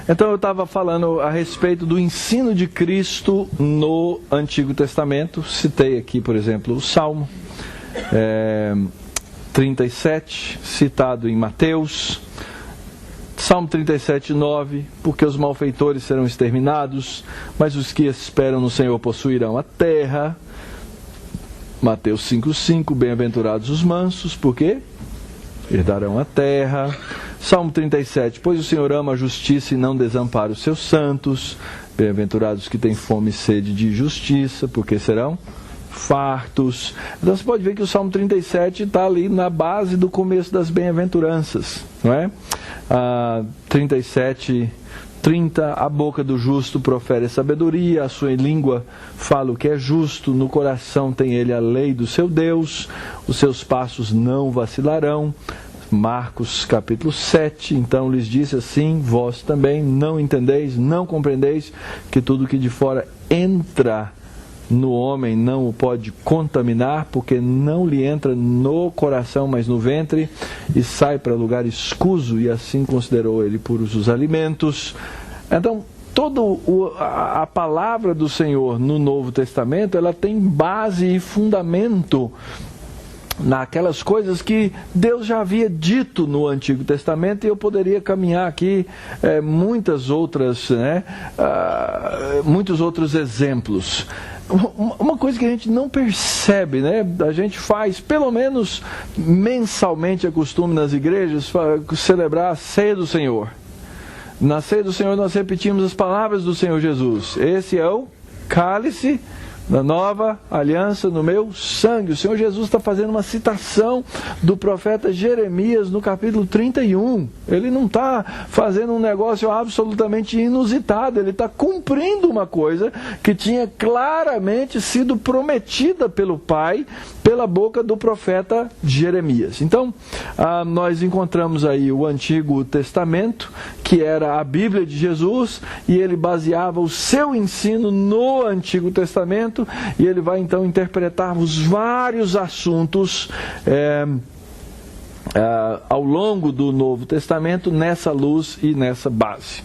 Então eu estava falando a respeito do ensino de Cristo no Antigo Testamento. Citei aqui, por exemplo, o Salmo 37, citado em Mateus. Salmo 37:9, porque os malfeitores serão exterminados, mas os que esperam no Senhor possuirão a terra. Mateus 5:5, bem-aventurados os mansos, porque herdarão a terra. Salmo 37, pois o Senhor ama a justiça e não desampara os seus santos. Bem-aventurados que têm fome e sede de justiça, porque serão fartos. Então você pode ver que o Salmo 37 está ali na base do começo das bem-aventuranças, não é? 37:30, a boca do justo profere sabedoria, a sua língua fala o que é justo, no coração tem ele a lei do seu Deus, os seus passos não vacilarão. Marcos capítulo 7, então lhes disse assim, vós também não entendeis, não compreendeis, que tudo que de fora entra no homem não o pode contaminar, porque não lhe entra no coração, mas no ventre, e sai para lugar escuso, e assim considerou ele puros os alimentos. Então, toda a palavra do Senhor no Novo Testamento, ela tem base e fundamento naquelas coisas que Deus já havia dito no Antigo Testamento, e eu poderia caminhar aqui muitos outros exemplos. Uma coisa que a gente não percebe, né? A gente faz, pelo menos mensalmente, é costume nas igrejas, celebrar a ceia do Senhor. Na ceia do Senhor nós repetimos as palavras do Senhor Jesus. Esse é o cálice da nova aliança no meu sangue. O Senhor Jesus está fazendo uma citação do profeta Jeremias no capítulo 31. Ele não está fazendo um negócio absolutamente inusitado. Ele está cumprindo uma coisa que tinha claramente sido prometida pelo Pai, pela boca do profeta Jeremias. Então, nós encontramos aí o Antigo Testamento, que era a Bíblia de Jesus, e ele baseava o seu ensino no Antigo Testamento, e ele vai então interpretar os vários assuntos ao longo do Novo Testamento nessa luz e nessa base.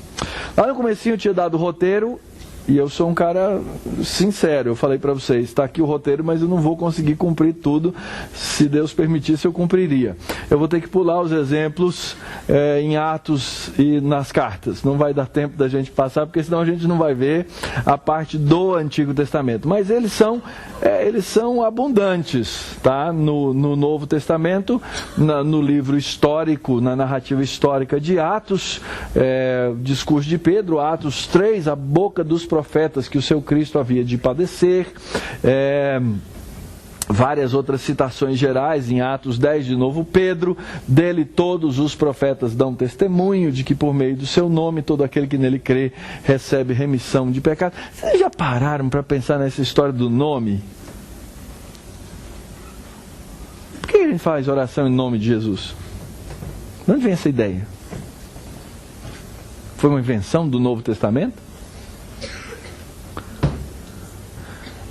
Lá no comecinho eu tinha dado o roteiro, e eu sou um cara sincero, eu falei para vocês, está aqui o roteiro, mas eu não vou conseguir cumprir tudo. Se Deus permitisse, eu cumpriria. Eu vou ter que pular os exemplos em Atos e nas cartas. Não vai dar tempo da gente passar, porque senão a gente não vai ver a parte do Antigo Testamento. Mas eles são abundantes, tá? No Novo Testamento, no livro histórico, na narrativa histórica de Atos, discurso de Pedro, Atos 3, a boca dos profetas que o seu Cristo havia de padecer, várias outras citações gerais em Atos 10, de novo Pedro, dele todos os profetas dão testemunho de que por meio do seu nome todo aquele que nele crê recebe remissão de pecado. Vocês já pararam para pensar nessa história do nome? Por que a gente faz oração em nome de Jesus? De onde vem essa ideia? Foi uma invenção do Novo Testamento?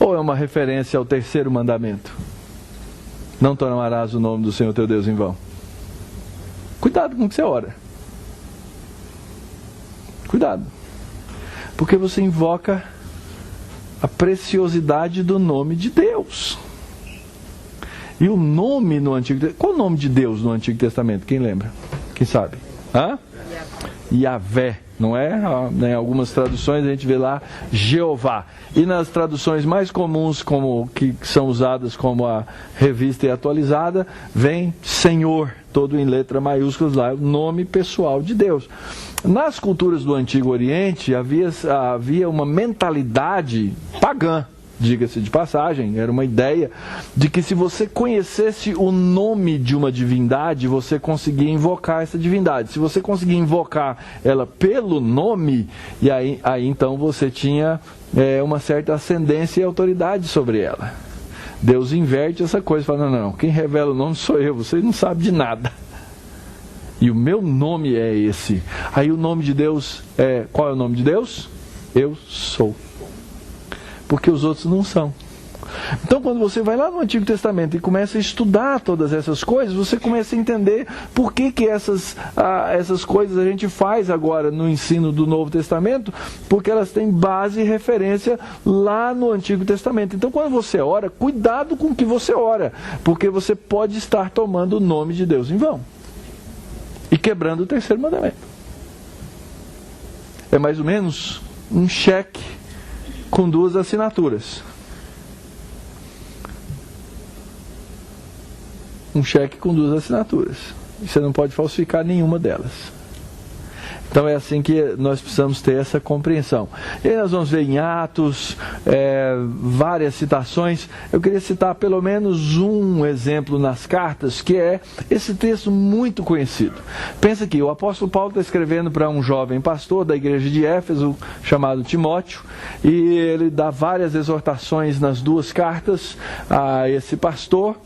Ou é uma referência ao terceiro mandamento? Não tomarás o nome do Senhor teu Deus em vão. Cuidado com o que você ora. Cuidado. Porque você invoca a preciosidade do nome de Deus. E o nome no Antigo Testamento... Qual o nome de Deus no Antigo Testamento? Quem lembra? Quem sabe? Yahvé. Não é? Em algumas traduções a gente vê lá Jeová. E nas traduções mais comuns, que são usadas como a Revista e Atualizada, vem Senhor, todo em letra maiúsculas lá, o nome pessoal de Deus. Nas culturas do Antigo Oriente havia uma mentalidade pagã, diga-se de passagem, era uma ideia de que se você conhecesse o nome de uma divindade, você conseguia invocar essa divindade. Se você conseguia invocar ela pelo nome, e aí então você tinha uma certa ascendência e autoridade sobre ela. Deus inverte essa coisa, fala, não, quem revela o nome sou eu, você não sabe de nada. E o meu nome é esse. Aí o nome de Deus qual é o nome de Deus? Eu sou. Porque os outros não são. Então, quando você vai lá no Antigo Testamento e começa a estudar todas essas coisas, você começa a entender por que essas coisas a gente faz agora no ensino do Novo Testamento, porque elas têm base e referência lá no Antigo Testamento. Então, quando você ora, cuidado com o que você ora, porque você pode estar tomando o nome de Deus em vão e quebrando o terceiro mandamento. É mais ou menos um cheque com 2 assinaturas. Um cheque com 2 assinaturas. E você não pode falsificar nenhuma delas. Então é assim que nós precisamos ter essa compreensão. E aí nós vamos ver em Atos várias citações. Eu queria citar pelo menos um exemplo nas cartas, que é esse texto muito conhecido. Pensa aqui, o apóstolo Paulo está escrevendo para um jovem pastor da igreja de Éfeso, chamado Timóteo, e ele dá várias exortações nas 2 cartas a esse pastor,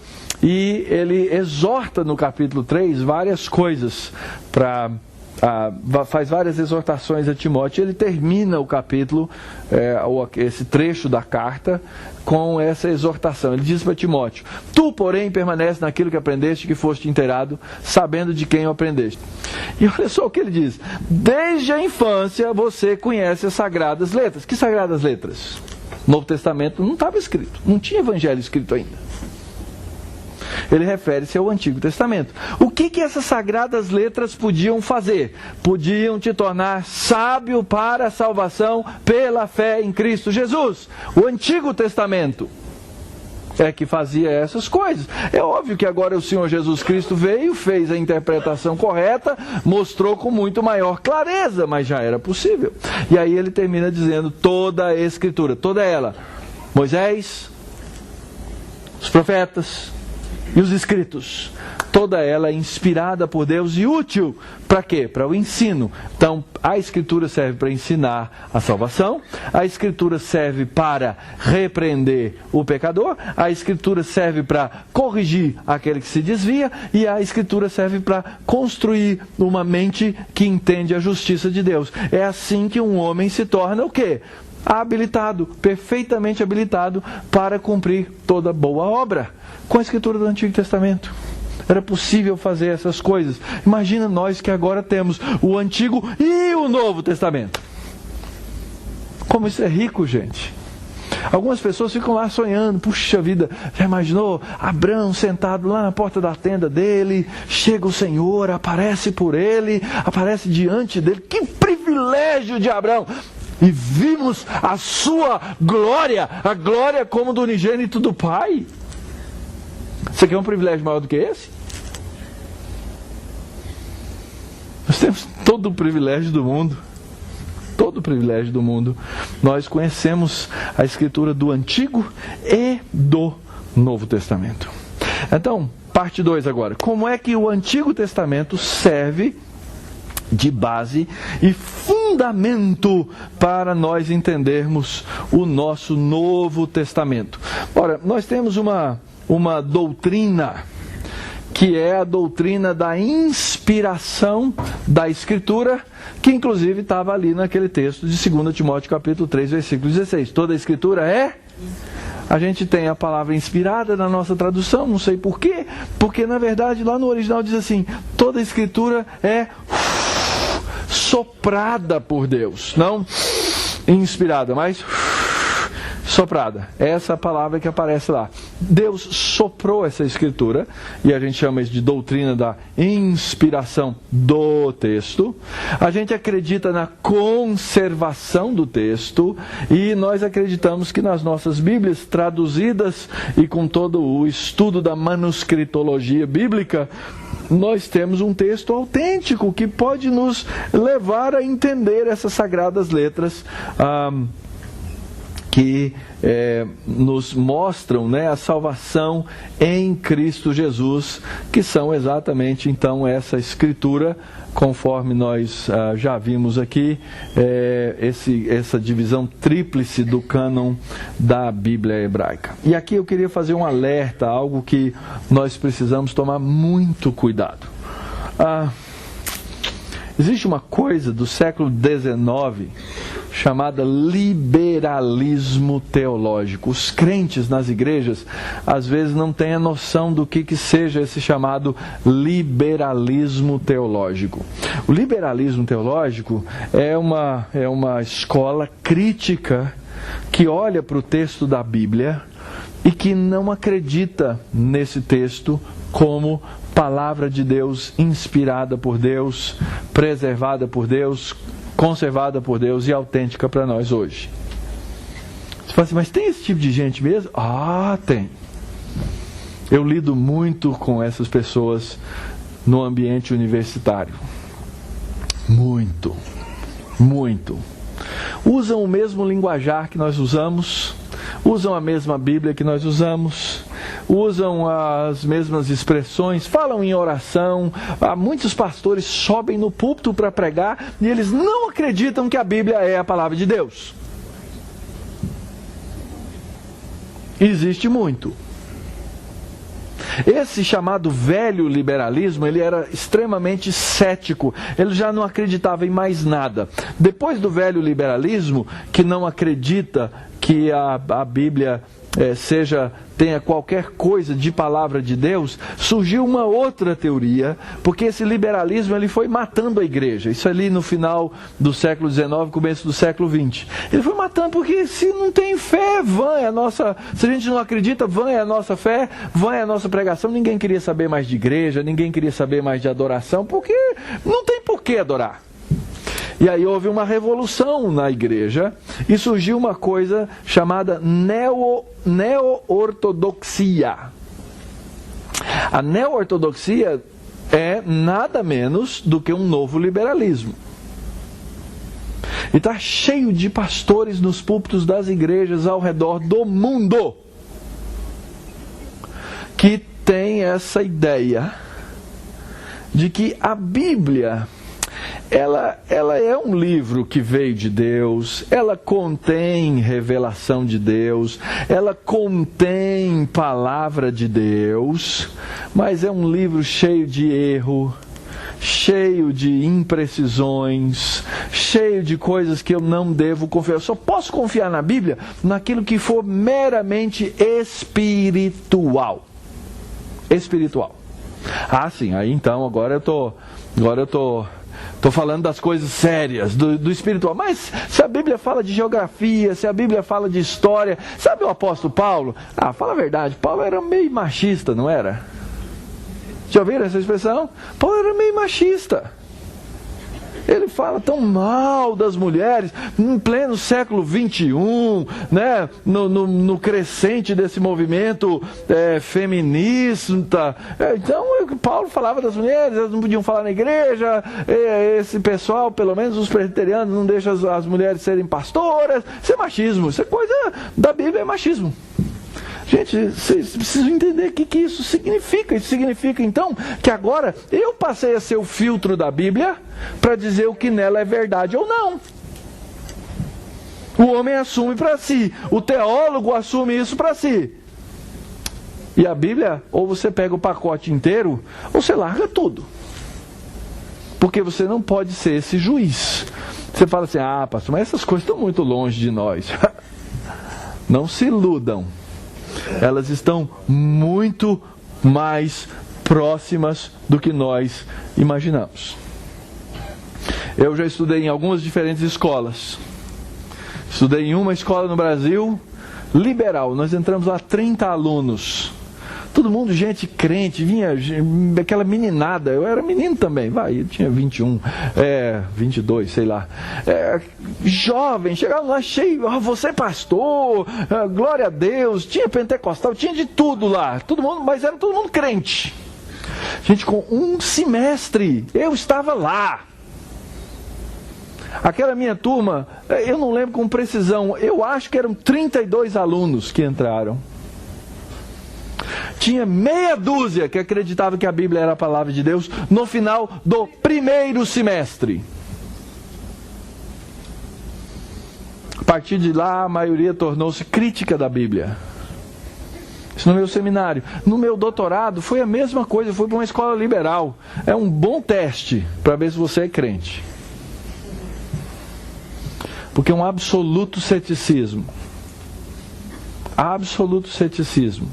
e ele exorta no capítulo 3 várias coisas faz várias exortações a Timóteo. Ele termina o capítulo, esse trecho da carta, com essa exortação. Ele diz para Timóteo: tu, porém, permanece naquilo que aprendeste, que foste inteirado, sabendo de quem o aprendeste. E olha só o que ele diz: desde a infância você conhece as sagradas letras. Que sagradas letras? No Novo Testamento não estava escrito, não tinha evangelho escrito ainda. Ele refere-se ao Antigo Testamento. O que essas sagradas letras podiam fazer? Podiam te tornar sábio para a salvação pela fé em Cristo Jesus. O Antigo Testamento é que fazia essas coisas. É óbvio que agora o Senhor Jesus Cristo veio, fez a interpretação correta, mostrou com muito maior clareza, mas já era possível. E aí ele termina dizendo: toda a Escritura, toda ela, Moisés, os profetas e os escritos, toda ela é inspirada por Deus e útil para quê? Para o ensino. Então, a Escritura serve para ensinar a salvação, a Escritura serve para repreender o pecador, a Escritura serve para corrigir aquele que se desvia, e a Escritura serve para construir uma mente que entende a justiça de Deus. É assim que um homem se torna o quê? Habilitado, perfeitamente habilitado para cumprir toda boa obra. Com a Escritura do Antigo Testamento era possível fazer essas coisas. Imagina nós que agora temos o Antigo e o Novo Testamento. Como isso é rico, gente. Algumas pessoas ficam lá sonhando: puxa vida, já imaginou Abraão sentado lá na porta da tenda dele, chega o Senhor, aparece por ele, aparece diante dele. Que privilégio de Abraão! E vimos a sua glória, a glória como do unigênito do Pai. Você quer um privilégio maior do que esse? Nós temos todo o privilégio do mundo. Todo o privilégio do mundo. Nós conhecemos a Escritura do Antigo e do Novo Testamento. Então, parte 2 agora. Como é que o Antigo Testamento serve de base e fundamento para nós entendermos o nosso Novo Testamento? Ora, nós temos uma doutrina, que é a doutrina da inspiração da Escritura, que inclusive estava ali naquele texto de 2 Timóteo capítulo 3, versículo 16. Toda a Escritura é... A gente tem a palavra inspirada na nossa tradução, não sei por quê, porque na verdade lá no original diz assim: toda a Escritura é soprada por Deus, não inspirada, mas soprada. Essa é a palavra que aparece lá. Deus soprou essa Escritura, e a gente chama isso de doutrina da inspiração do texto. A gente acredita na conservação do texto, e nós acreditamos que nas nossas Bíblias traduzidas e com todo o estudo da manuscritologia bíblica, nós temos um texto autêntico que pode nos levar a entender essas sagradas letras que nos mostram, né, a salvação em Cristo Jesus, que são exatamente então essa Escritura, conforme nós já vimos aqui, essa divisão tríplice do cânon da Bíblia hebraica. E aqui eu queria fazer um alerta, algo que nós precisamos tomar muito cuidado. Existe uma coisa do século XIX chamada liberalismo teológico. Os crentes nas igrejas às vezes não têm a noção do que seja esse chamado liberalismo teológico. O liberalismo teológico é uma escola crítica que olha para o texto da Bíblia e que não acredita nesse texto como palavra de Deus, inspirada por Deus, preservada por Deus, conservada por Deus e autêntica para nós hoje. Você fala assim, mas tem esse tipo de gente mesmo? Ah, tem. Eu lido muito com essas pessoas no ambiente universitário. Muito. Usam o mesmo linguajar que nós usamos, usam a mesma Bíblia que nós usamos, usam as mesmas expressões, falam em oração. Muitos pastores sobem no púlpito para pregar e eles não acreditam que a Bíblia é a palavra de Deus. Existe muito. Esse chamado velho liberalismo, ele era extremamente cético, ele já não acreditava em mais nada. Depois do velho liberalismo, que não acredita que a Bíblia tenha qualquer coisa de palavra de Deus, surgiu uma outra teoria, porque esse liberalismo ele foi matando a igreja. Isso ali no final do século XIX, começo do século XX. Ele foi matando porque se não tem fé, vã é a nossa... Se a gente não acredita, vã é a nossa fé, vã é a nossa pregação. Ninguém queria saber mais de igreja, ninguém queria saber mais de adoração, porque não tem por que adorar. E aí houve uma revolução na igreja e surgiu uma coisa chamada neo-ortodoxia. A neo-ortodoxia é nada menos do que um novo liberalismo. E está cheio de pastores nos púlpitos das igrejas ao redor do mundo que tem essa ideia de que a Bíblia... Ela é um livro que veio de Deus, ela contém revelação de Deus, ela contém palavra de Deus, mas é um livro cheio de erro, cheio de imprecisões, cheio de coisas que eu não devo confiar. Eu só posso confiar na Bíblia naquilo que for meramente espiritual. Espiritual. Ah, sim, aí então agora eu tô falando das coisas sérias, do espiritual. Mas se a Bíblia fala de geografia, se a Bíblia fala de história... Sabe o apóstolo Paulo? Fala a verdade, Paulo era meio machista, não era? Já ouviram essa expressão? Paulo era meio machista. Ele fala tão mal das mulheres, em pleno século XXI, né? no crescente desse movimento feminista. Então, Paulo falava das mulheres, elas não podiam falar na igreja, esse pessoal, pelo menos os presbiterianos, não deixam as mulheres serem pastoras. Isso é machismo, isso é coisa da Bíblia, é machismo. Gente, vocês precisam entender o que isso significa. Isso significa, então, que agora eu passei a ser o filtro da Bíblia para dizer o que nela é verdade ou não. O homem assume para si, o teólogo assume isso para si. E a Bíblia, ou você pega o pacote inteiro, ou você larga tudo. Porque você não pode ser esse juiz. Você fala assim, pastor, mas essas coisas estão muito longe de nós. Não se iludam. Elas estão muito mais próximas do que nós imaginamos. Eu já estudei em algumas diferentes escolas. Estudei em uma escola no Brasil, liberal. Nós entramos lá 30 alunos. Todo mundo, gente crente, vinha aquela meninada. Eu era menino também, eu tinha 21, 22, sei lá. Jovem, chegava lá cheio, você é pastor, glória a Deus, tinha pentecostal, tinha de tudo lá. Todo mundo, mas era todo mundo crente. Gente, com um semestre, eu estava lá. Aquela minha turma, eu não lembro com precisão, eu acho que eram 32 alunos que entraram. Tinha meia dúzia que acreditava que a Bíblia era a palavra de Deus no final do primeiro semestre. A partir de lá, a maioria tornou-se crítica da Bíblia. isso no meu seminário. No meu doutorado foi a mesma coisa, eu fui para uma escola liberal. É um bom teste para ver se você é crente. Porque é um absoluto ceticismo. Absoluto ceticismo.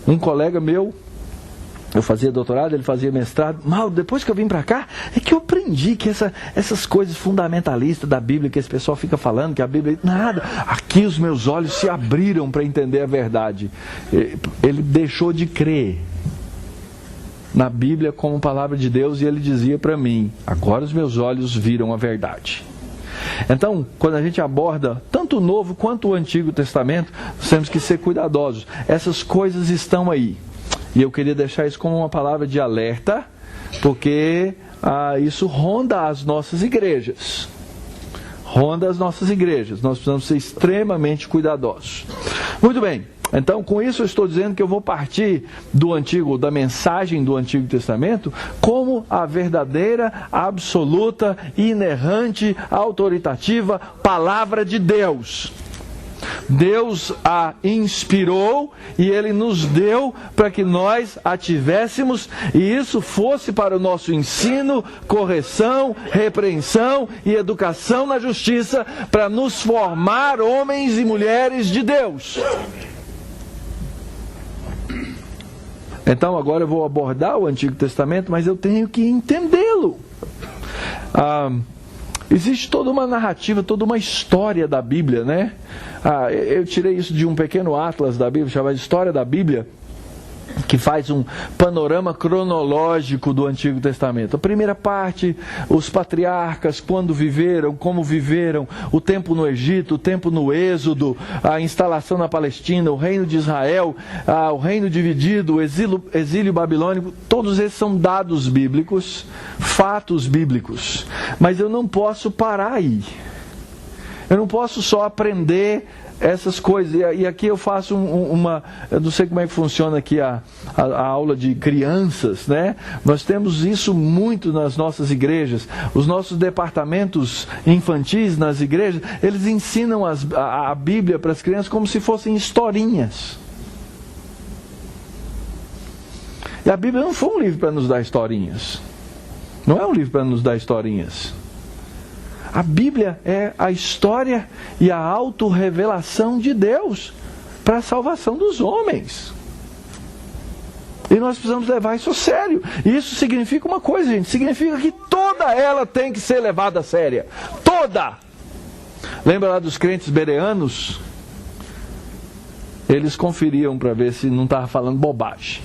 Um colega meu, eu fazia doutorado, ele fazia mestrado. Mal, depois que eu vim para cá, é que eu aprendi que essas coisas fundamentalistas da Bíblia, que esse pessoal fica falando, que a Bíblia... Nada, aqui os meus olhos se abriram para entender a verdade. Ele deixou de crer na Bíblia como palavra de Deus e ele dizia para mim, agora os meus olhos viram a verdade. Então, quando a gente aborda tanto o Novo quanto o Antigo Testamento, nós temos que ser cuidadosos. Essas coisas estão aí. E eu queria deixar isso como uma palavra de alerta, porque isso ronda as nossas igrejas. Ronda as nossas igrejas. Nós precisamos ser extremamente cuidadosos. Muito bem. Então, com isso eu estou dizendo que eu vou partir da mensagem do Antigo Testamento como a verdadeira, absoluta, inerrante, autoritativa palavra de Deus. Deus a inspirou e Ele nos deu para que nós a tivéssemos e isso fosse para o nosso ensino, correção, repreensão e educação na justiça para nos formar homens e mulheres de Deus. Então agora eu vou abordar o Antigo Testamento, mas eu tenho que entendê-lo. Existe toda uma narrativa, toda uma história da Bíblia, né? Eu tirei isso de um pequeno atlas da Bíblia, chamado História da Bíblia, que faz um panorama cronológico do Antigo Testamento. A primeira parte, os patriarcas, quando viveram, como viveram, o tempo no Egito, o tempo no Êxodo, a instalação na Palestina, o reino de Israel, o reino dividido, o exílio babilônico, todos esses são dados bíblicos, fatos bíblicos. Mas eu não posso parar aí. Eu não posso só aprender essas coisas, e aqui eu faço eu não sei como é que funciona aqui a aula de crianças, né? Nós temos isso muito nas nossas igrejas, os nossos departamentos infantis nas igrejas, eles ensinam a Bíblia para as crianças como se fossem historinhas. E a Bíblia não foi um livro para nos dar historinhas, não é um livro para nos dar historinhas. A Bíblia é a história e a autorrevelação de Deus para a salvação dos homens. E nós precisamos levar isso a sério. E isso significa uma coisa, gente. Significa que toda ela tem que ser levada a sério. Toda! Lembra lá dos crentes bereanos? Eles conferiam para ver se não estava falando bobagem.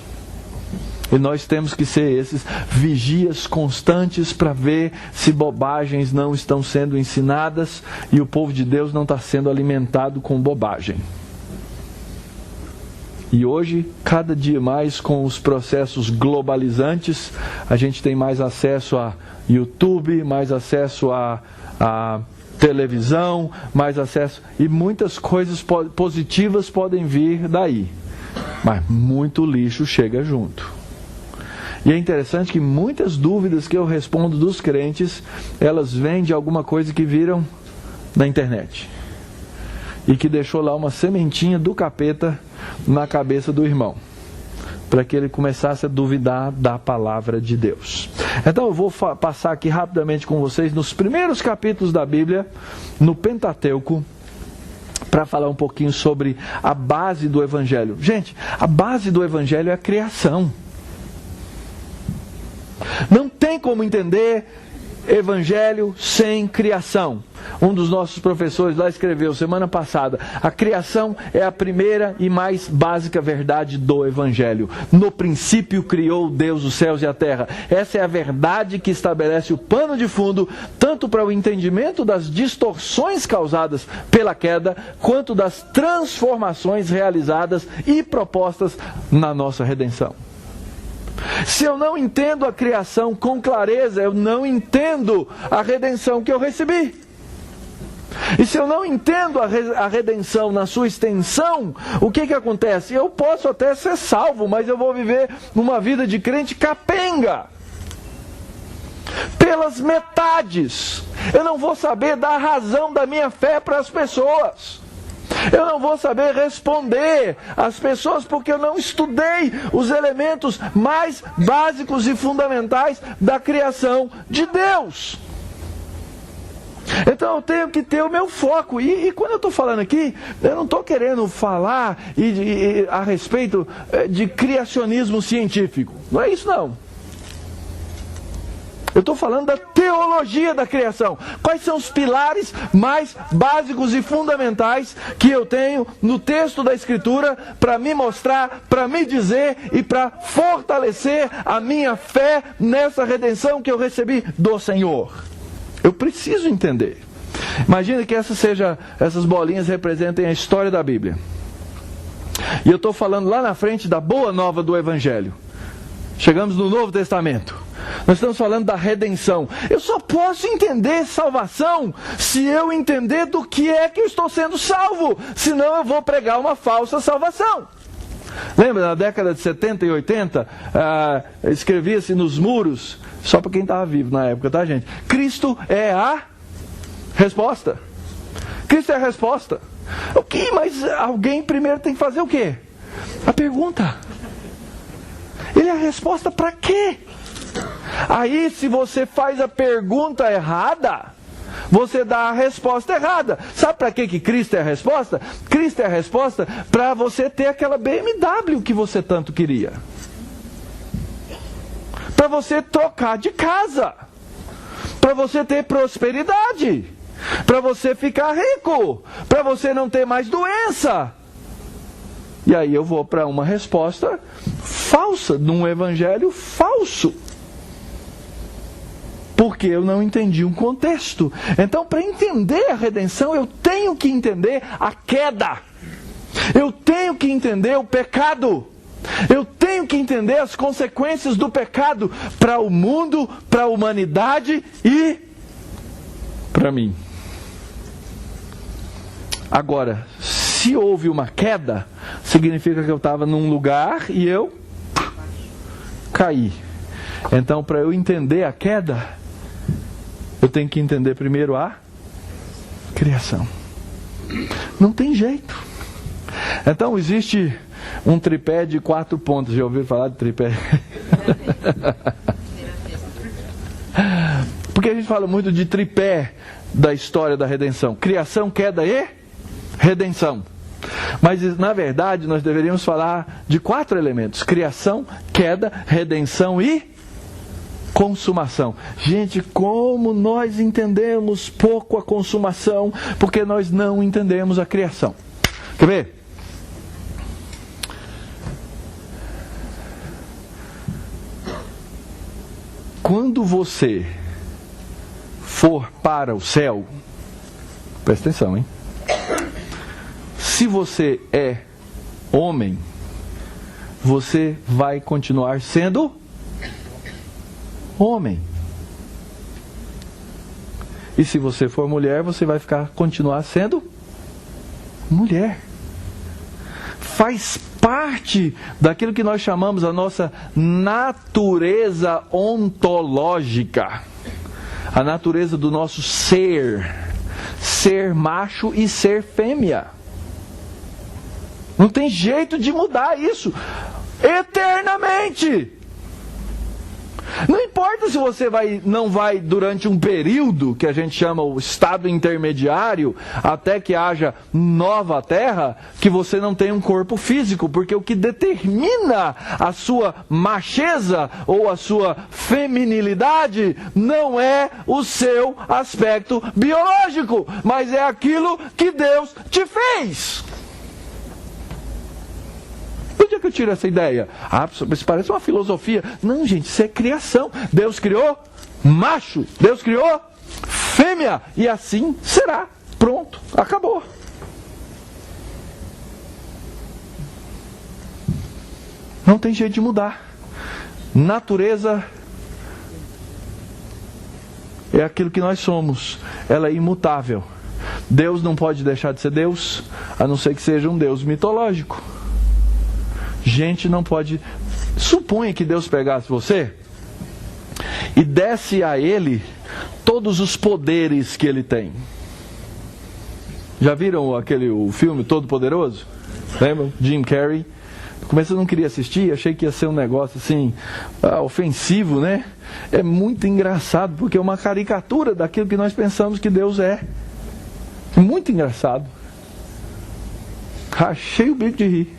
E nós temos que ser esses vigias constantes para ver se bobagens não estão sendo ensinadas e o povo de Deus não está sendo alimentado com bobagem. E hoje, cada dia mais com os processos globalizantes, a gente tem mais acesso a YouTube, mais acesso a televisão, mais acesso... E muitas coisas positivas podem vir daí. Mas muito lixo chega junto. E é interessante que muitas dúvidas que eu respondo dos crentes, elas vêm de alguma coisa que viram na internet. E que deixou lá uma sementinha do capeta na cabeça do irmão. Para que ele começasse a duvidar da palavra de Deus. Então eu vou passar aqui rapidamente com vocês nos primeiros capítulos da Bíblia, no Pentateuco, para falar um pouquinho sobre a base do Evangelho. Gente, a base do Evangelho é a criação. Não tem como entender Evangelho sem criação. Um dos nossos professores lá escreveu semana passada: a criação é a primeira e mais básica verdade do Evangelho. No princípio criou Deus os céus e a terra. Essa é a verdade que estabelece o pano de fundo, tanto para o entendimento das distorções causadas pela queda, quanto das transformações realizadas e propostas na nossa redenção. Se eu não entendo a criação com clareza, eu não entendo a redenção que eu recebi. E se eu não entendo a redenção na sua extensão, o que acontece? Eu posso até ser salvo, mas eu vou viver uma vida de crente capenga. Pelas metades. Eu não vou saber dar razão da minha fé para as pessoas. Eu não vou saber responder às pessoas porque eu não estudei os elementos mais básicos e fundamentais da criação de Deus. Então eu tenho que ter o meu foco. E quando eu estou falando aqui, eu não estou querendo falar a respeito de criacionismo científico. Não é isso não. Eu estou falando da teologia da criação. Quais são os pilares mais básicos e fundamentais que eu tenho no texto da Escritura para me mostrar, para me dizer e para fortalecer a minha fé nessa redenção que eu recebi do Senhor? Eu preciso entender. Imagina que essas bolinhas representem a história da Bíblia. E eu estou falando lá na frente da boa nova do Evangelho. Chegamos no Novo Testamento. Nós estamos falando da redenção. Eu só posso entender salvação se eu entender do que é que eu estou sendo salvo. Senão eu vou pregar uma falsa salvação. Lembra, na década de 70 e 80, escrevia-se nos muros, só para quem estava vivo na época, tá, gente? Cristo é a resposta. Cristo é a resposta. Ok, mas alguém primeiro tem que fazer o quê? A pergunta. Ele é a resposta para quê? Aí, se você faz a pergunta errada, você dá a resposta errada. Sabe para que Cristo é a resposta? Cristo é a resposta para você ter aquela BMW que você tanto queria. Para você trocar de casa. Para você ter prosperidade. Para você ficar rico. Para você não ter mais doença. E aí eu vou para uma resposta falsa, num evangelho falso. Porque eu não entendi um contexto. Então, para entender a redenção, eu tenho que entender a queda. Eu tenho que entender o pecado. Eu tenho que entender as consequências do pecado para o mundo, para a humanidade e para mim. Agora, se houve uma queda, significa que eu estava num lugar e eu caí. Então, para eu entender a queda, eu tenho que entender primeiro a criação. Não tem jeito. Então existe um tripé de 4 pontos. Já ouviram falar de tripé? Porque a gente fala muito de tripé da história da redenção. Criação, queda e redenção. Mas na verdade nós deveríamos falar de 4 elementos. Criação, queda, redenção e consumação. Gente, como nós entendemos pouco a consumação, porque nós não entendemos a criação. Quer ver? Quando você for para o céu, presta atenção, hein? Se você é homem, você vai continuar sendo homem. E se você for mulher, você vai continuar sendo mulher. Faz parte daquilo que nós chamamos a nossa natureza ontológica. A natureza do nosso ser. Ser macho e ser fêmea. Não tem jeito de mudar isso. Eternamente. Não importa se você não vai durante um período, que a gente chama o estado intermediário, até que haja nova terra, que você não tem um corpo físico, porque o que determina a sua macheza ou a sua feminilidade não é o seu aspecto biológico, mas é aquilo que Deus te fez. Onde é que eu tiro essa ideia? Isso parece uma filosofia. Não, gente, isso é criação. Deus criou macho, Deus criou fêmea, e assim será. Pronto, acabou. Não tem jeito de mudar. Natureza é aquilo que nós somos. Ela é imutável. Deus não pode deixar de ser Deus, a não ser que seja um Deus mitológico. Gente não pode... Suponha que Deus pegasse você e desse a Ele todos os poderes que Ele tem. Já viram o filme Todo Poderoso? Lembram? Jim Carrey. No começo eu não queria assistir, achei que ia ser um negócio assim, ofensivo, né? É muito engraçado, porque é uma caricatura daquilo que nós pensamos que Deus é. Muito engraçado. Rachei o bico de rir.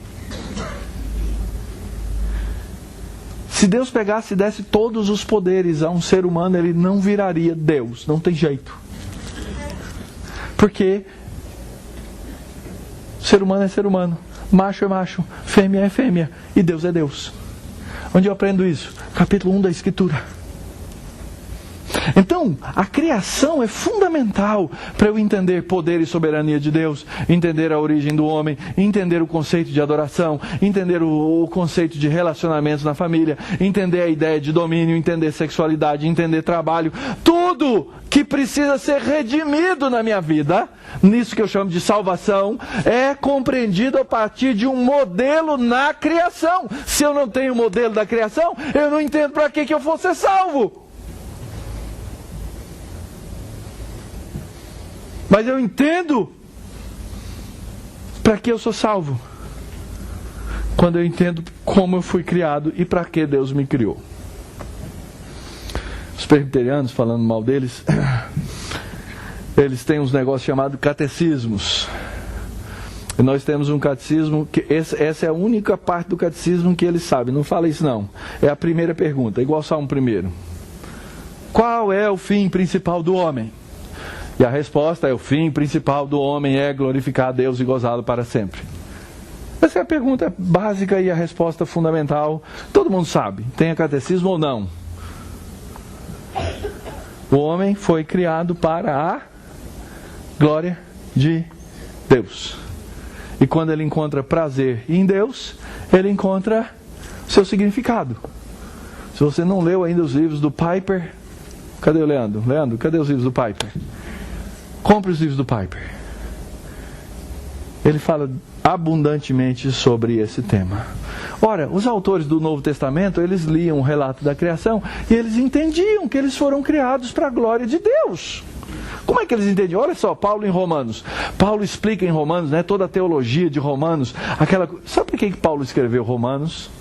Se Deus pegasse e desse todos os poderes a um ser humano, ele não viraria Deus. Não tem jeito. Porque ser humano é ser humano. Macho é macho. Fêmea é fêmea. E Deus é Deus. Onde eu aprendo isso? Capítulo 1 da Escritura. Então, a criação é fundamental para eu entender poder e soberania de Deus, entender a origem do homem, entender o conceito de adoração, entender o conceito de relacionamentos na família, entender a ideia de domínio, entender sexualidade, entender trabalho, tudo que precisa ser redimido na minha vida, nisso que eu chamo de salvação, é compreendido a partir de um modelo na criação. Se eu não tenho o modelo da criação, eu não entendo para que eu vou ser salvo. Mas eu entendo para que eu sou salvo. Quando eu entendo como eu fui criado e para que Deus me criou. Os presbiterianos, falando mal deles, eles têm uns negócios chamados catecismos. E nós temos um catecismo, que essa é a única parte do catecismo que eles sabem. Não fala isso não. É a primeira pergunta, igual Salmo 1. Qual é o fim principal do homem? E a resposta é: o fim principal do homem é glorificar a Deus e gozá-lo para sempre. Essa é a pergunta básica e a resposta fundamental. Todo mundo sabe, tenha catecismo ou não. O homem foi criado para a glória de Deus. E quando ele encontra prazer em Deus, ele encontra seu significado. Se você não leu ainda os livros do Piper, cadê o Leandro? Leandro, cadê os livros do Piper? Compre os livros do Piper. Ele fala abundantemente sobre esse tema. Ora, os autores do Novo Testamento, eles liam o relato da criação e eles entendiam que eles foram criados para a glória de Deus. Como é que eles entendiam? Olha só, Paulo em Romanos. Paulo explica em Romanos, né, toda a teologia de Romanos. Sabe por que Paulo escreveu Romanos?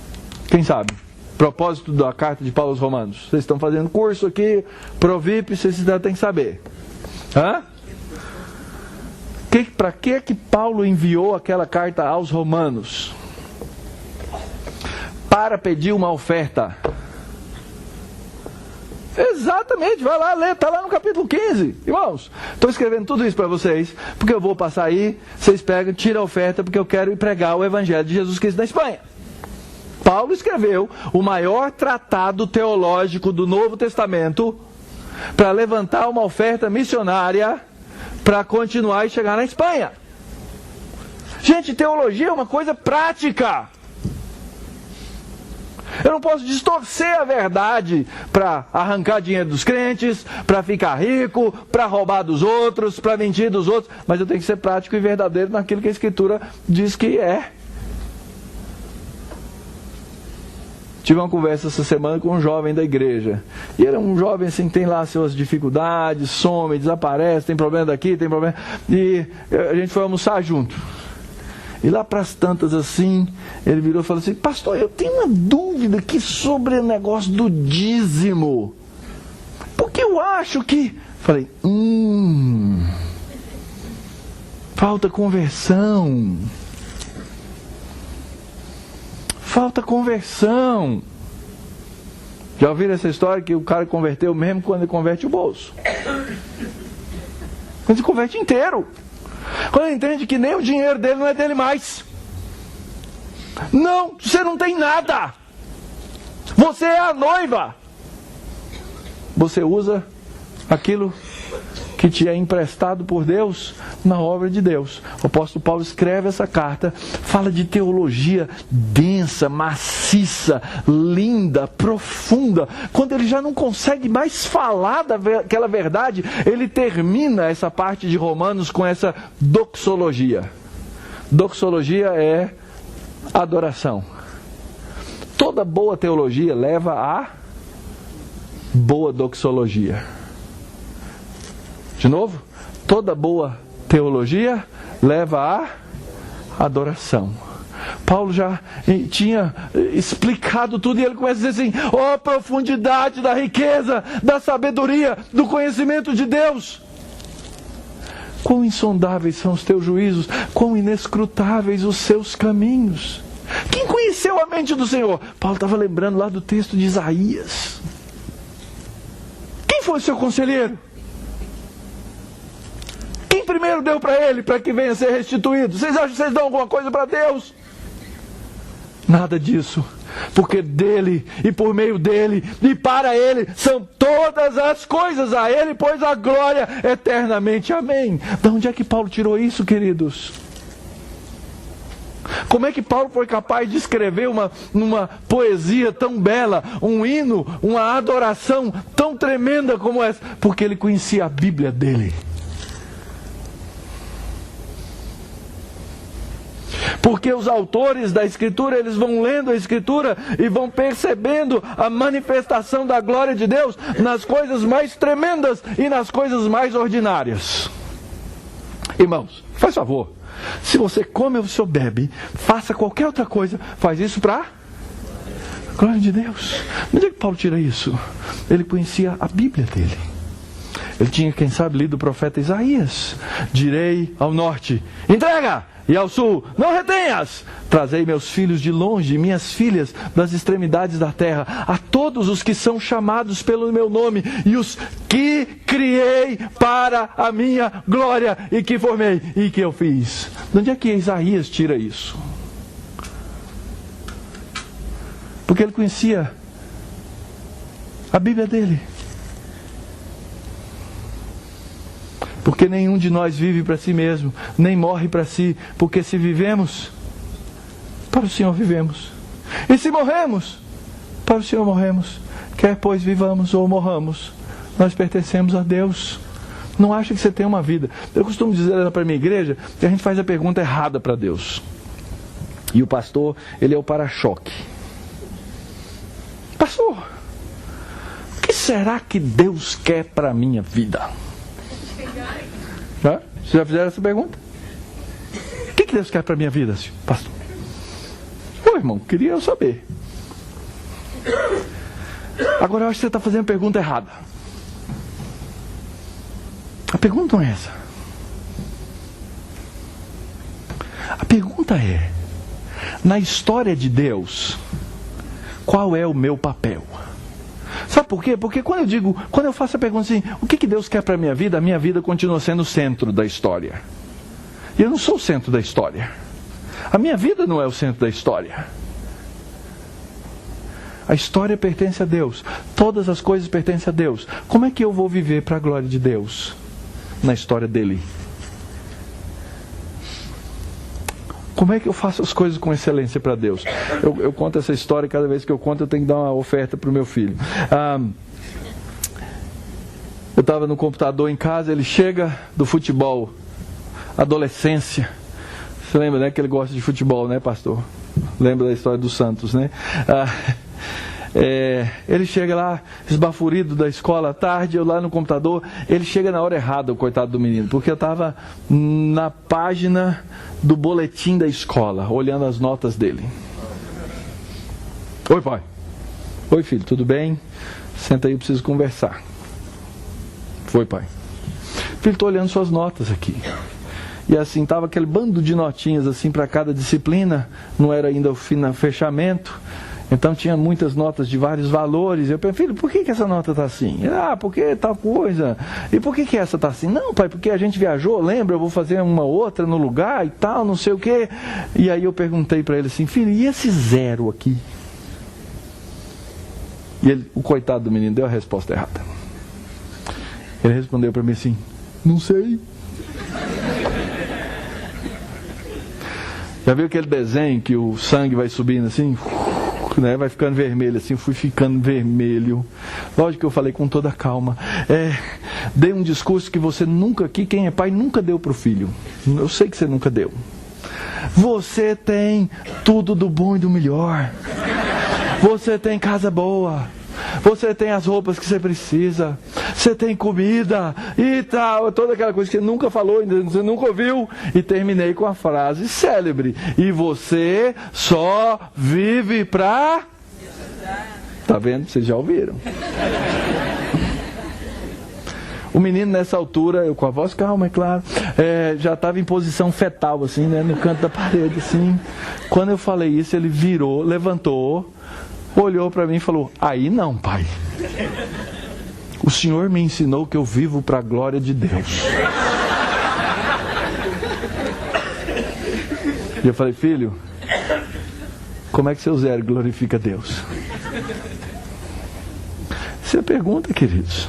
Quem sabe? Propósito da carta de Paulo aos Romanos. Vocês estão fazendo curso aqui, Provip, vocês têm que saber. Hã? Para que Paulo enviou aquela carta aos Romanos? Para pedir uma oferta. Exatamente, vai lá ler, está lá no capítulo 15. Irmãos, estou escrevendo tudo isso para vocês, porque eu vou passar aí, vocês pegam, tiram a oferta, porque eu quero ir pregar o Evangelho de Jesus Cristo na Espanha. Paulo escreveu o maior tratado teológico do Novo Testamento para levantar uma oferta missionária para continuar e chegar na Espanha. Gente, teologia é uma coisa prática. Eu não posso distorcer a verdade para arrancar dinheiro dos crentes, para ficar rico, para roubar dos outros, para mentir dos outros, mas eu tenho que ser prático e verdadeiro naquilo que a Escritura diz que é. Tive uma conversa essa semana com um jovem da igreja. E ele é um jovem assim que tem lá suas dificuldades, some, desaparece, tem problema daqui, tem problema... E a gente foi almoçar junto. E lá para as tantas assim, ele virou e falou assim: pastor, eu tenho uma dúvida aqui sobre o negócio do dízimo. Porque eu acho que... Falei, falta conversão. Falta conversão. Já ouviram essa história que o cara converteu mesmo quando ele converte o bolso? Quando ele converte inteiro. Quando ele entende que nem o dinheiro dele não é dele mais. Não, você não tem nada. Você é a noiva. Você usa aquilo que te é emprestado por Deus na obra de Deus. O apóstolo Paulo escreve essa carta, fala de teologia densa, maciça, linda, profunda. Quando ele já não consegue mais falar daquela verdade, ele termina essa parte de Romanos com essa doxologia. Doxologia é adoração. Toda boa teologia leva a boa doxologia. De novo, toda boa teologia leva à adoração. Paulo já tinha explicado tudo e ele começa a dizer assim: ó, profundidade da riqueza, da sabedoria, do conhecimento de Deus. Quão insondáveis são os teus juízos, quão inescrutáveis os seus caminhos. Quem conheceu a mente do Senhor? Paulo estava lembrando lá do texto de Isaías. Quem foi o seu conselheiro? Quem primeiro deu para ele, para que venha a ser restituído? Vocês acham que vocês dão alguma coisa para Deus? Nada disso, porque dele e por meio dele e para ele são todas as coisas. A ele, pois, a glória eternamente. Amém. De onde é que Paulo tirou isso, queridos? Como é que Paulo foi capaz de escrever uma poesia tão bela, um hino, uma adoração tão tremenda como essa? Porque ele conhecia a Bíblia dele. Porque os autores da Escritura, eles vão lendo a Escritura e vão percebendo a manifestação da glória de Deus nas coisas mais tremendas e nas coisas mais ordinárias. Irmãos, faz favor, se você come ou se bebe, faça qualquer outra coisa, faz isso para a glória de Deus. Onde é que Paulo tira isso? Ele conhecia a Bíblia dele. Ele tinha, quem sabe, lido o profeta Isaías: direi ao norte, entrega! E ao sul, não retenhas! Trazei meus filhos de longe, minhas filhas das extremidades da terra, a todos os que são chamados pelo meu nome, e os que criei para a minha glória, e que formei, e que eu fiz. De onde é que Isaías tira isso? Porque ele conhecia a Bíblia dele. Porque nenhum de nós vive para si mesmo, nem morre para si, porque se vivemos, para o Senhor vivemos. E se morremos, para o Senhor morremos. Quer pois vivamos ou morramos, nós pertencemos a Deus. Não acha que você tem uma vida. Eu costumo dizer para a minha igreja que a gente faz a pergunta errada para Deus. E o pastor, ele é o para-choque. Pastor, o que será que Deus quer para a minha vida? Vocês já fizeram essa pergunta? O que Deus quer para a minha vida, pastor? Ô irmão, queria eu saber. Agora eu acho que você está fazendo a pergunta errada. A pergunta não é essa. A pergunta é: na história de Deus, qual é o meu papel? Sabe por quê? Porque quando eu faço a pergunta assim, o que Deus quer para a minha vida continua sendo o centro da história. E eu não sou o centro da história. A minha vida não é o centro da história. A história pertence a Deus. Todas as coisas pertencem a Deus. Como é que eu vou viver para a glória de Deus na história dele? Como é que eu faço as coisas com excelência para Deus? Eu conto essa história, cada vez que eu conto eu tenho que dar uma oferta para o meu filho. Eu estava no computador em casa, ele chega do futebol, adolescência. Você lembra, né, que ele gosta de futebol, né, pastor? Lembra da história do Santos, né? Ele chega lá, esbaforido da escola à tarde, eu lá no computador. Ele chega na hora errada, o coitado do menino, porque eu estava na página do boletim da escola, olhando as notas dele. Oi, pai. Oi, filho, tudo bem? Senta aí, eu preciso conversar. Foi, pai. Filho, estou olhando suas notas aqui. E assim, estava aquele bando de notinhas assim para cada disciplina, não era ainda o fechamento. Então tinha muitas notas de vários valores. Eu perguntei: filho, por que essa nota está assim? Porque tal coisa. E por que essa está assim? Não, pai, porque a gente viajou, lembra? Eu vou fazer uma outra no lugar e tal, não sei o quê. E aí eu perguntei para ele assim: filho, e esse 0 aqui? E ele, o coitado do menino, deu a resposta errada. Ele respondeu para mim assim: não sei. Já viu aquele desenho que o sangue vai subindo assim? Né, vai ficando vermelho assim, fui ficando vermelho. Lógico que eu falei com toda calma. Dei um discurso que você nunca, aqui quem é pai nunca deu para o filho. Eu sei que você nunca deu. Você tem tudo do bom e do melhor. Você tem casa boa. você tem as roupas que você precisa, você tem comida e tal, toda aquela coisa que você nunca falou, você nunca ouviu. E terminei com a frase célebre: e você só vive para... Tá vendo? Vocês já ouviram. O menino nessa altura, eu com a voz calma, é claro, já estava em posição fetal, assim, né, no canto da parede, assim. Quando eu falei isso, ele virou, levantou, olhou para mim e falou: aí não, pai. O Senhor me ensinou que eu vivo para a glória de Deus. E eu falei: filho, como é que seu zero glorifica a Deus? Essa é a pergunta, queridos.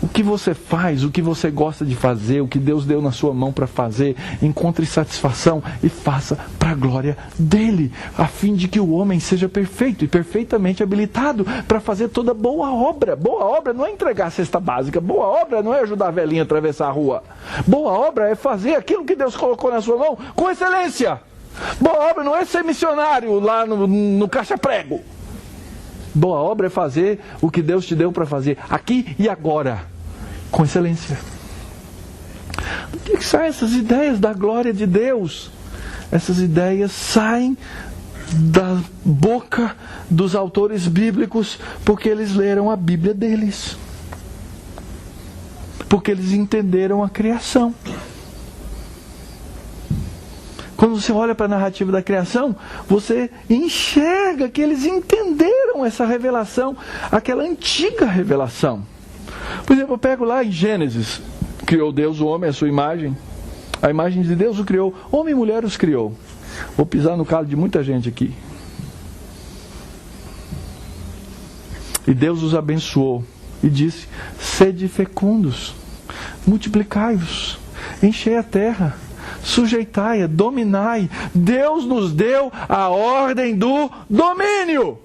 O que você faz, o que você gosta de fazer, o que Deus deu na sua mão para fazer, encontre satisfação e faça para a glória dele, a fim de que o homem seja perfeito e perfeitamente habilitado para fazer toda boa obra. Boa obra não é entregar a cesta básica, boa obra não é ajudar a velhinha a atravessar a rua. Boa obra é fazer aquilo que Deus colocou na sua mão com excelência. Boa obra não é ser missionário lá no caixa-prego. Boa obra é fazer o que Deus te deu para fazer, aqui e agora, com excelência. Do que saem essas ideias da glória de Deus? Essas ideias saem da boca dos autores bíblicos, porque eles leram a Bíblia deles. Porque eles entenderam a criação. Quando você olha para a narrativa da criação, você enxerga que eles entenderam essa revelação, aquela antiga revelação. Por exemplo, eu pego lá em Gênesis: criou Deus o homem à sua imagem, a imagem de Deus o criou, homem e mulher os criou. Vou pisar no calo de muita gente aqui. E Deus os abençoou e disse: sede fecundos, multiplicai-vos, enchei a terra, sujeitai-a, dominai. Deus nos deu a ordem do domínio.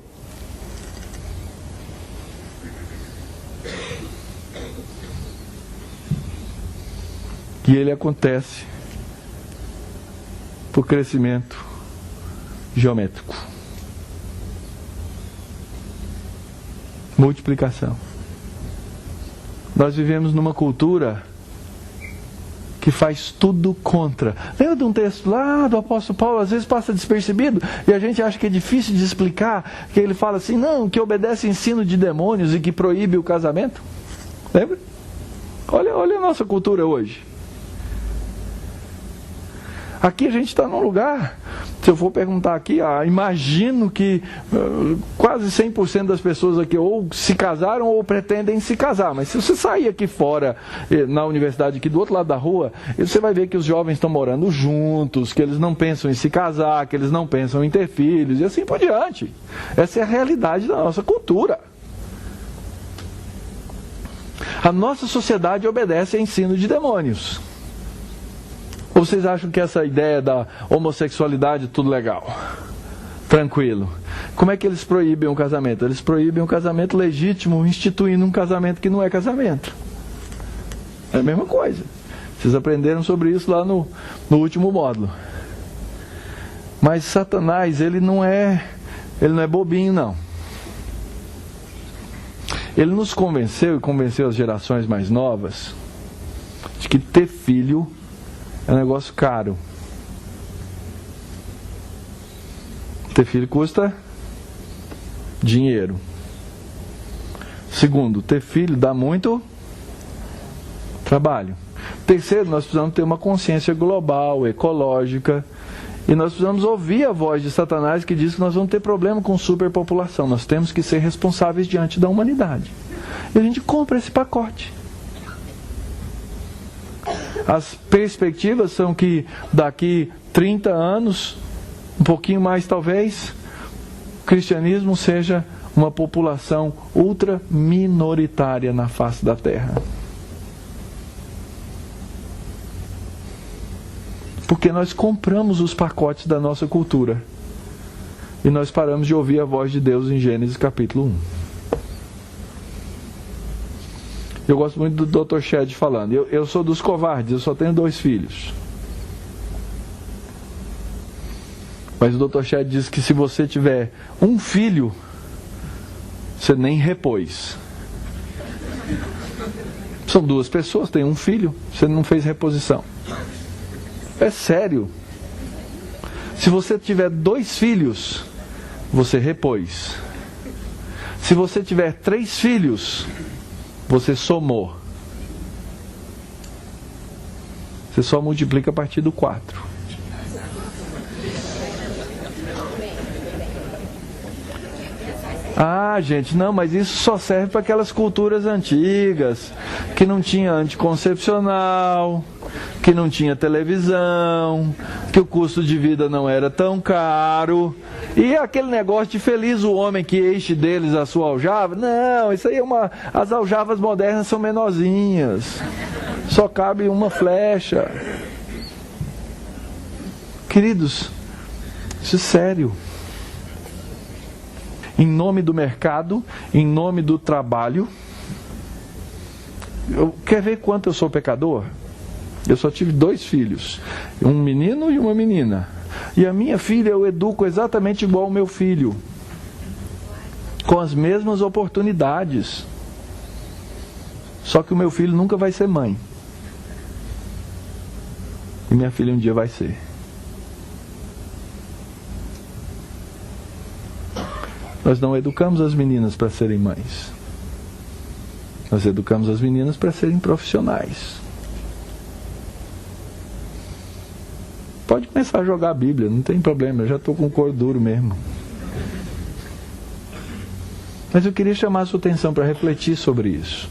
E ele acontece por crescimento geométrico. Multiplicação. Nós vivemos numa cultura que faz tudo contra. Lembra de um texto lá do apóstolo Paulo, às vezes passa despercebido, e a gente acha que é difícil de explicar, que ele fala assim, não, que obedece ensino de demônios e que proíbe o casamento? Lembra? Olha a nossa cultura hoje. Aqui a gente está num lugar, se eu for perguntar aqui, imagino que quase 100% das pessoas aqui ou se casaram ou pretendem se casar. Mas se você sair aqui fora, na universidade aqui do outro lado da rua, você vai ver que os jovens estão morando juntos, que eles não pensam em se casar, que eles não pensam em ter filhos e assim por diante. Essa é a realidade da nossa cultura. A nossa sociedade obedece a ensino de demônios. Ou vocês acham que essa ideia da homossexualidade é tudo legal? Tranquilo. Como é que eles proíbem o casamento? Eles proíbem o casamento legítimo, instituindo um casamento que não é casamento. É a mesma coisa. Vocês aprenderam sobre isso lá no último módulo. Mas Satanás, ele não é bobinho, não. Ele nos convenceu e convenceu as gerações mais novas de que ter filho é um negócio caro. Ter filho custa dinheiro. Segundo, ter filho dá muito trabalho. Terceiro, nós precisamos ter uma consciência global, ecológica. E nós precisamos ouvir a voz de Satanás que diz que nós vamos ter problema com superpopulação. Nós temos que ser responsáveis diante da humanidade. E a gente compra esse pacote. As perspectivas são que daqui 30 anos, um pouquinho mais talvez, o cristianismo seja uma população ultra minoritária na face da terra. Porque nós compramos os pacotes da nossa cultura e nós paramos de ouvir a voz de Deus em Gênesis capítulo 1. Eu gosto muito do Dr. Shedd falando, eu sou dos covardes, eu só tenho 2 filhos. Mas o Dr. Shedd diz que se você tiver um filho, você nem repôs. São duas pessoas, tem um filho, você não fez reposição. É sério. Se você tiver 2 filhos, você repôs. Se você tiver 3 filhos, você somou. Você só multiplica a partir do 4. Ah, gente, não, mas isso só serve para aquelas culturas antigas, que não tinha anticoncepcional, que não tinha televisão, que o custo de vida não era tão caro, e aquele negócio de feliz o homem que enche deles a sua aljava. Não, isso aí é as aljavas modernas são menorzinhas, só cabe uma flecha. Queridos, isso é sério. Em nome do mercado, em nome do trabalho. Quer ver quanto eu sou pecador? Eu só tive 2 filhos, um menino e uma menina. E a minha filha eu educo exatamente igual ao meu filho, com as mesmas oportunidades. Só que o meu filho nunca vai ser mãe. E minha filha um dia vai ser. Nós não educamos as meninas para serem mães. Nós educamos as meninas para serem profissionais. Pode começar a jogar a Bíblia, não tem problema, eu já estou com o couro duro mesmo. Mas eu queria chamar a sua atenção para refletir sobre isso.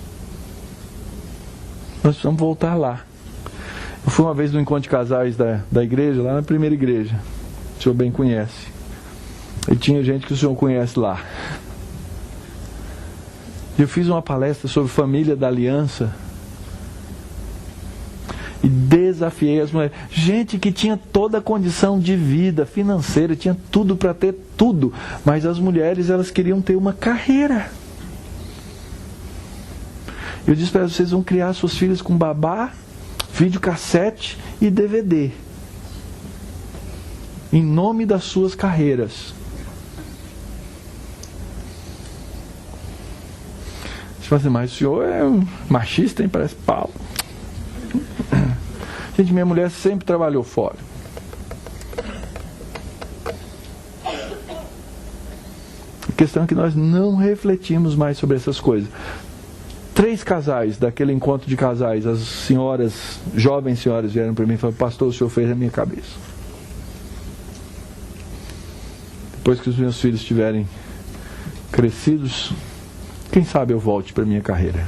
Nós precisamos voltar lá. Eu fui uma vez no encontro de casais da igreja, lá na primeira igreja. O senhor bem conhece. E tinha gente que o senhor conhece lá. Eu fiz uma palestra sobre família da aliança. E desafiei as mulheres. Gente que tinha toda a condição de vida financeira, tinha tudo para ter tudo. Mas as mulheres, elas queriam ter uma carreira. Eu disse para elas, vocês vão criar suas filhas com babá, videocassete e DVD. Em nome das suas carreiras. Você fala assim, mas o senhor é um machista, hein? Parece pau. Gente, minha mulher sempre trabalhou fora. A questão é que nós não refletimos mais sobre essas coisas. 3 casais daquele encontro de casais, as senhoras, jovens senhoras vieram para mim e falaram, pastor, o senhor fez a minha cabeça. Depois que os meus filhos estiverem crescidos, quem sabe eu volte para a minha carreira.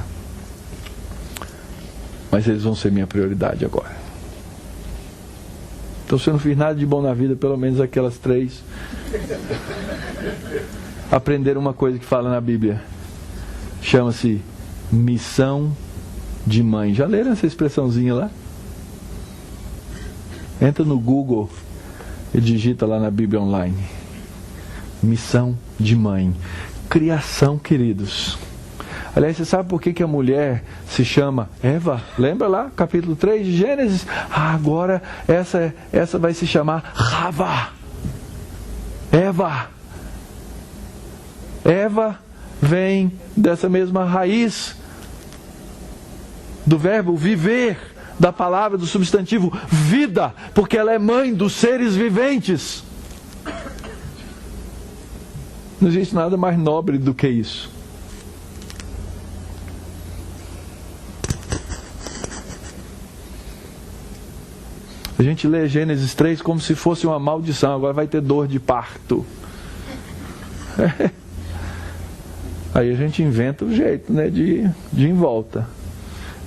Mas eles vão ser minha prioridade agora. Então, se eu não fiz nada de bom na vida, pelo menos aquelas 3 aprenderam uma coisa que fala na Bíblia. Chama-se missão de mãe. Já leram essa expressãozinha lá? Entra no Google e digita lá na Bíblia Online. Missão de mãe. Criação, queridos. Aliás, você sabe por que a mulher se chama Eva? Lembra lá, capítulo 3 de Gênesis? Agora essa vai se chamar Rava. Eva. Eva vem dessa mesma raiz do verbo viver, da palavra, do substantivo vida, porque ela é mãe dos seres viventes. Não existe nada mais nobre do que isso. A gente lê Gênesis 3 como se fosse uma maldição. Agora vai ter dor de parto. Aí a gente inventa o jeito, né, de ir em volta.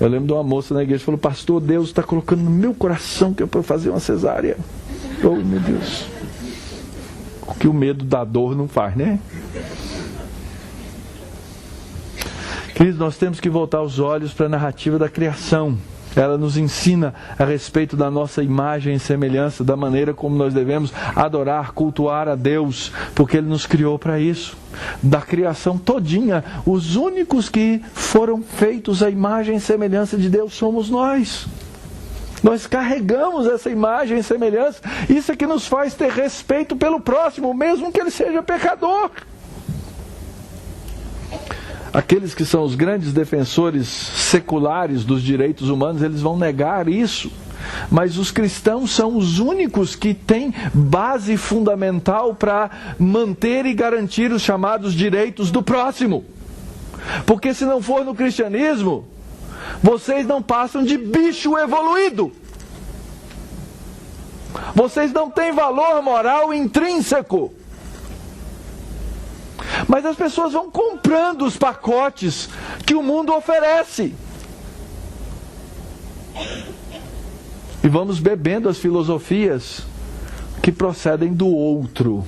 Eu lembro de uma moça na igreja que falou, pastor, Deus está colocando no meu coração que é para fazer uma cesárea. Oh, meu Deus. O que o medo da dor não faz, né? Queridos, nós temos que voltar os olhos para a narrativa da criação. Ela nos ensina a respeito da nossa imagem e semelhança, da maneira como nós devemos adorar, cultuar a Deus, porque Ele nos criou para isso. Da criação todinha, os únicos que foram feitos à imagem e semelhança de Deus somos nós. Nós carregamos essa imagem e semelhança. Isso é que nos faz ter respeito pelo próximo, mesmo que ele seja pecador. aqueles que são os grandes defensores seculares dos direitos humanos, eles vão negar isso. Mas os cristãos são os únicos que têm base fundamental para manter e garantir os chamados direitos do próximo. Porque se não for no cristianismo, vocês não passam de bicho evoluído. Vocês não têm valor moral intrínseco. Mas as pessoas vão comprando os pacotes que o mundo oferece. E vamos bebendo as filosofias que procedem do outro.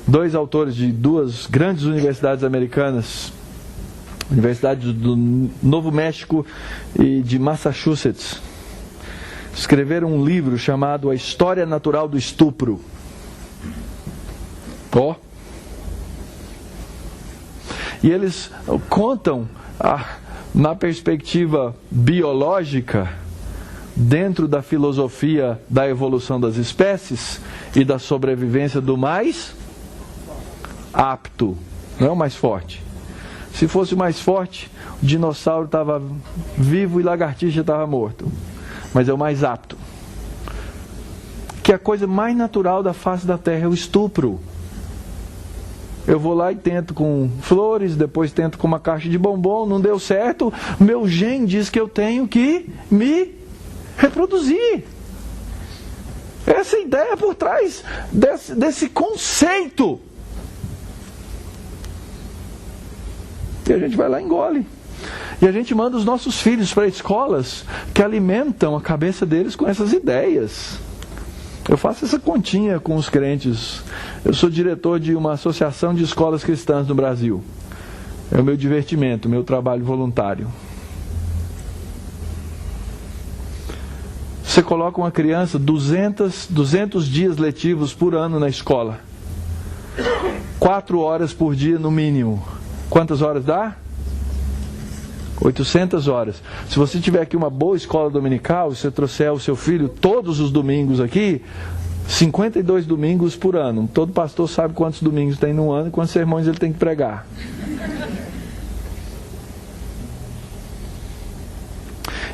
Dois autores de duas grandes universidades americanas, Universidade do Novo México e de Massachusetts, escreveram um livro chamado A História Natural do Estupro. E eles contam, na perspectiva biológica, dentro da filosofia da evolução das espécies e da sobrevivência do mais apto, não é o mais forte. Se fosse o mais forte, o dinossauro estava vivo e lagartixa estava morto. Mas é o mais apto. Que a coisa mais natural da face da terra é o estupro. Eu vou lá e tento com flores, depois tento com uma caixa de bombom, não deu certo. Meu gene diz que eu tenho que me reproduzir. Essa é a ideia por trás desse conceito. E a gente vai lá e engole. E a gente manda os nossos filhos para escolas que alimentam a cabeça deles com essas ideias. Eu faço essa continha com os crentes. Eu sou diretor de uma associação de escolas cristãs no Brasil. É o meu divertimento, o meu trabalho voluntário. Você coloca uma criança 200 dias letivos por ano na escola. 4 horas por dia no mínimo. Quantas horas dá? 800 horas. Se você tiver aqui uma boa escola dominical, se você trouxer o seu filho todos os domingos aqui, 52 domingos por ano. Todo pastor sabe quantos domingos tem no ano e quantos sermões ele tem que pregar.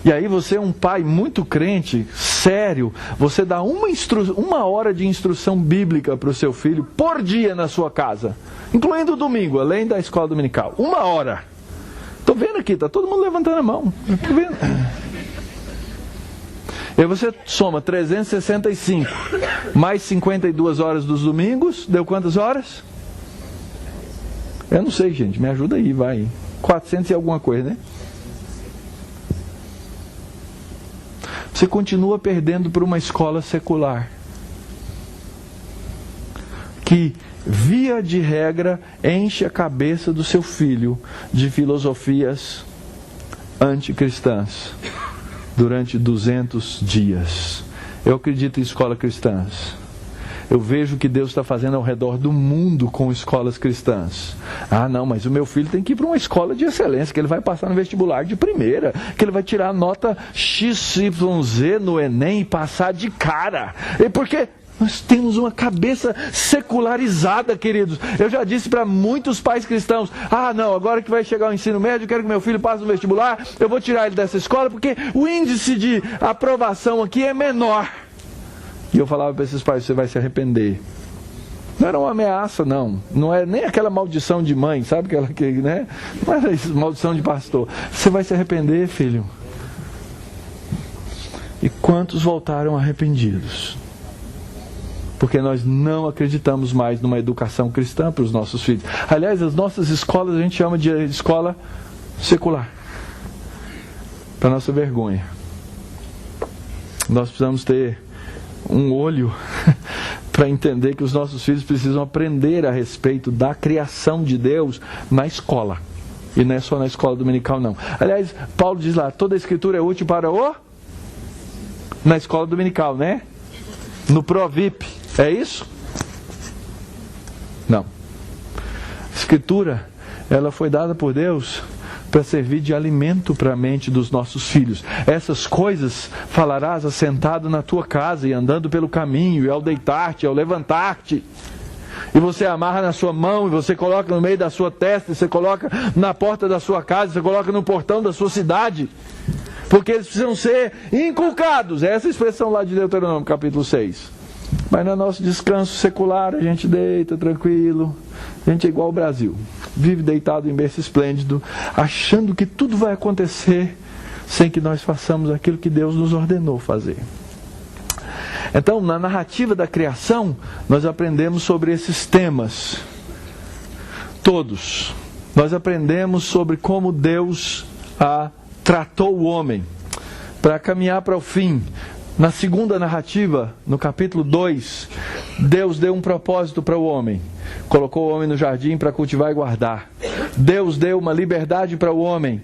E aí você é um pai muito crente, sério, você dá uma hora de instrução bíblica para o seu filho por dia na sua casa, incluindo o domingo, além da escola dominical. 1 hora. Estou vendo aqui, está todo mundo levantando a mão. Estou vendo. E aí você soma 365 mais 52 horas dos domingos, deu quantas horas? Eu não sei, gente, me ajuda aí, vai. 400 e alguma coisa, né? Você continua perdendo para uma escola secular que, via de regra, enche a cabeça do seu filho de filosofias anticristãs durante 200 dias. Eu acredito em escolas cristãs. Eu vejo o que Deus está fazendo ao redor do mundo com escolas cristãs. Ah, não, mas o meu filho tem que ir para uma escola de excelência, que ele vai passar no vestibular de primeira, que ele vai tirar a nota XYZ no Enem e passar de cara. E por quê? Nós temos uma cabeça secularizada, queridos. Eu já disse para muitos pais cristãos: ah, não, agora que vai chegar o ensino médio, eu quero que meu filho passe no vestibular, eu vou tirar ele dessa escola, porque o índice de aprovação aqui é menor. E eu falava para esses pais: você vai se arrepender. Não era uma ameaça, não. Não é nem aquela maldição de mãe, sabe? Aquela que, né? Não era isso, maldição de pastor. Você vai se arrepender, filho. E quantos voltaram arrependidos? Porque nós não acreditamos mais numa educação cristã para os nossos filhos. Aliás, as nossas escolas a gente chama de escola secular. Para nossa vergonha. Nós precisamos ter um olho para entender que os nossos filhos precisam aprender a respeito da criação de Deus na escola. E não é só na escola dominical, não. Aliás, Paulo diz lá: toda a escritura é útil para na escola dominical, né? No Provip. É isso? Não. A escritura, ela foi dada por Deus para servir de alimento para a mente dos nossos filhos. Essas coisas falarás assentado na tua casa e andando pelo caminho, e ao deitar-te, ao levantar-te. E você amarra na sua mão, e você coloca no meio da sua testa, e você coloca na porta da sua casa, você coloca no portão da sua cidade. Porque eles precisam ser inculcados. Essa é a expressão lá de Deuteronômio, capítulo 6. Mas no nosso descanso secular, a gente deita tranquilo. A gente é igual ao Brasil. Vive deitado em berço esplêndido, achando que tudo vai acontecer sem que nós façamos aquilo que Deus nos ordenou fazer. Então, na narrativa da criação, nós aprendemos sobre esses temas. Todos. Nós aprendemos sobre como Deus tratou o homem. Para caminhar para o fim, na segunda narrativa, no capítulo 2, Deus deu um propósito para o homem. Colocou o homem no jardim para cultivar e guardar. Deus deu uma liberdade para o homem.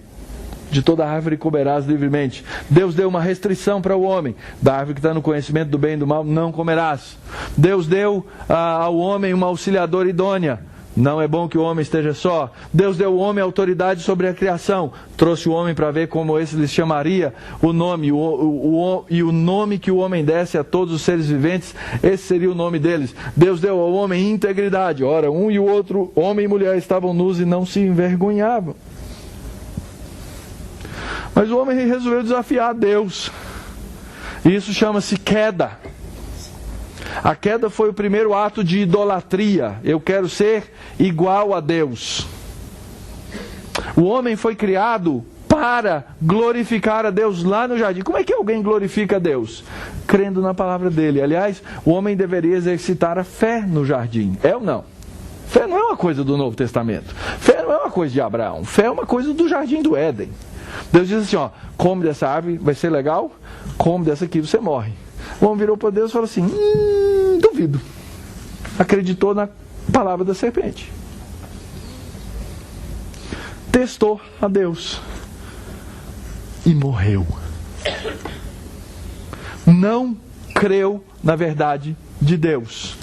De toda árvore comerás livremente. Deus deu uma restrição para o homem. Da árvore que está no conhecimento do bem e do mal, não comerás. Deus deu ao homem uma auxiliadora idônea. Não é bom que o homem esteja só. Deus deu ao homem autoridade sobre a criação. Trouxe o homem para ver como esse lhe chamaria o nome. E o nome que o homem desse a todos os seres viventes, esse seria o nome deles. Deus deu ao homem integridade. Ora, um e o outro, homem e mulher, estavam nus e não se envergonhavam. Mas o homem resolveu desafiar Deus. E isso chama-se queda. A queda foi o primeiro ato de idolatria. Eu quero ser igual a Deus. O homem foi criado para glorificar a Deus lá no jardim. Como é que alguém glorifica a Deus? Crendo na palavra dele. Aliás, o homem deveria exercitar a fé no jardim. É ou não? Fé não é uma coisa do Novo Testamento. Fé não é uma coisa de Abraão. Fé é uma coisa do jardim do Éden. Deus diz assim, come dessa árvore, vai ser legal. Come dessa aqui, você morre. O homem virou para Deus e falou assim, duvido. Acreditou na palavra da serpente. Testou a Deus. E morreu. Não creu na verdade de Deus.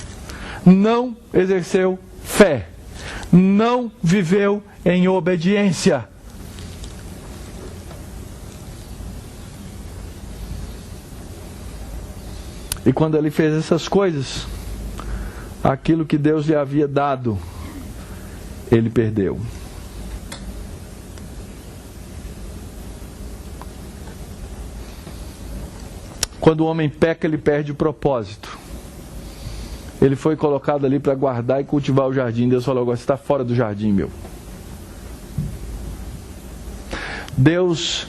Não exerceu fé. Não viveu em obediência. E quando ele fez essas coisas, aquilo que Deus lhe havia dado, ele perdeu. Quando o homem peca, ele perde o propósito. Ele foi colocado ali para guardar e cultivar o jardim. Deus falou, agora você está fora do jardim, meu. Deus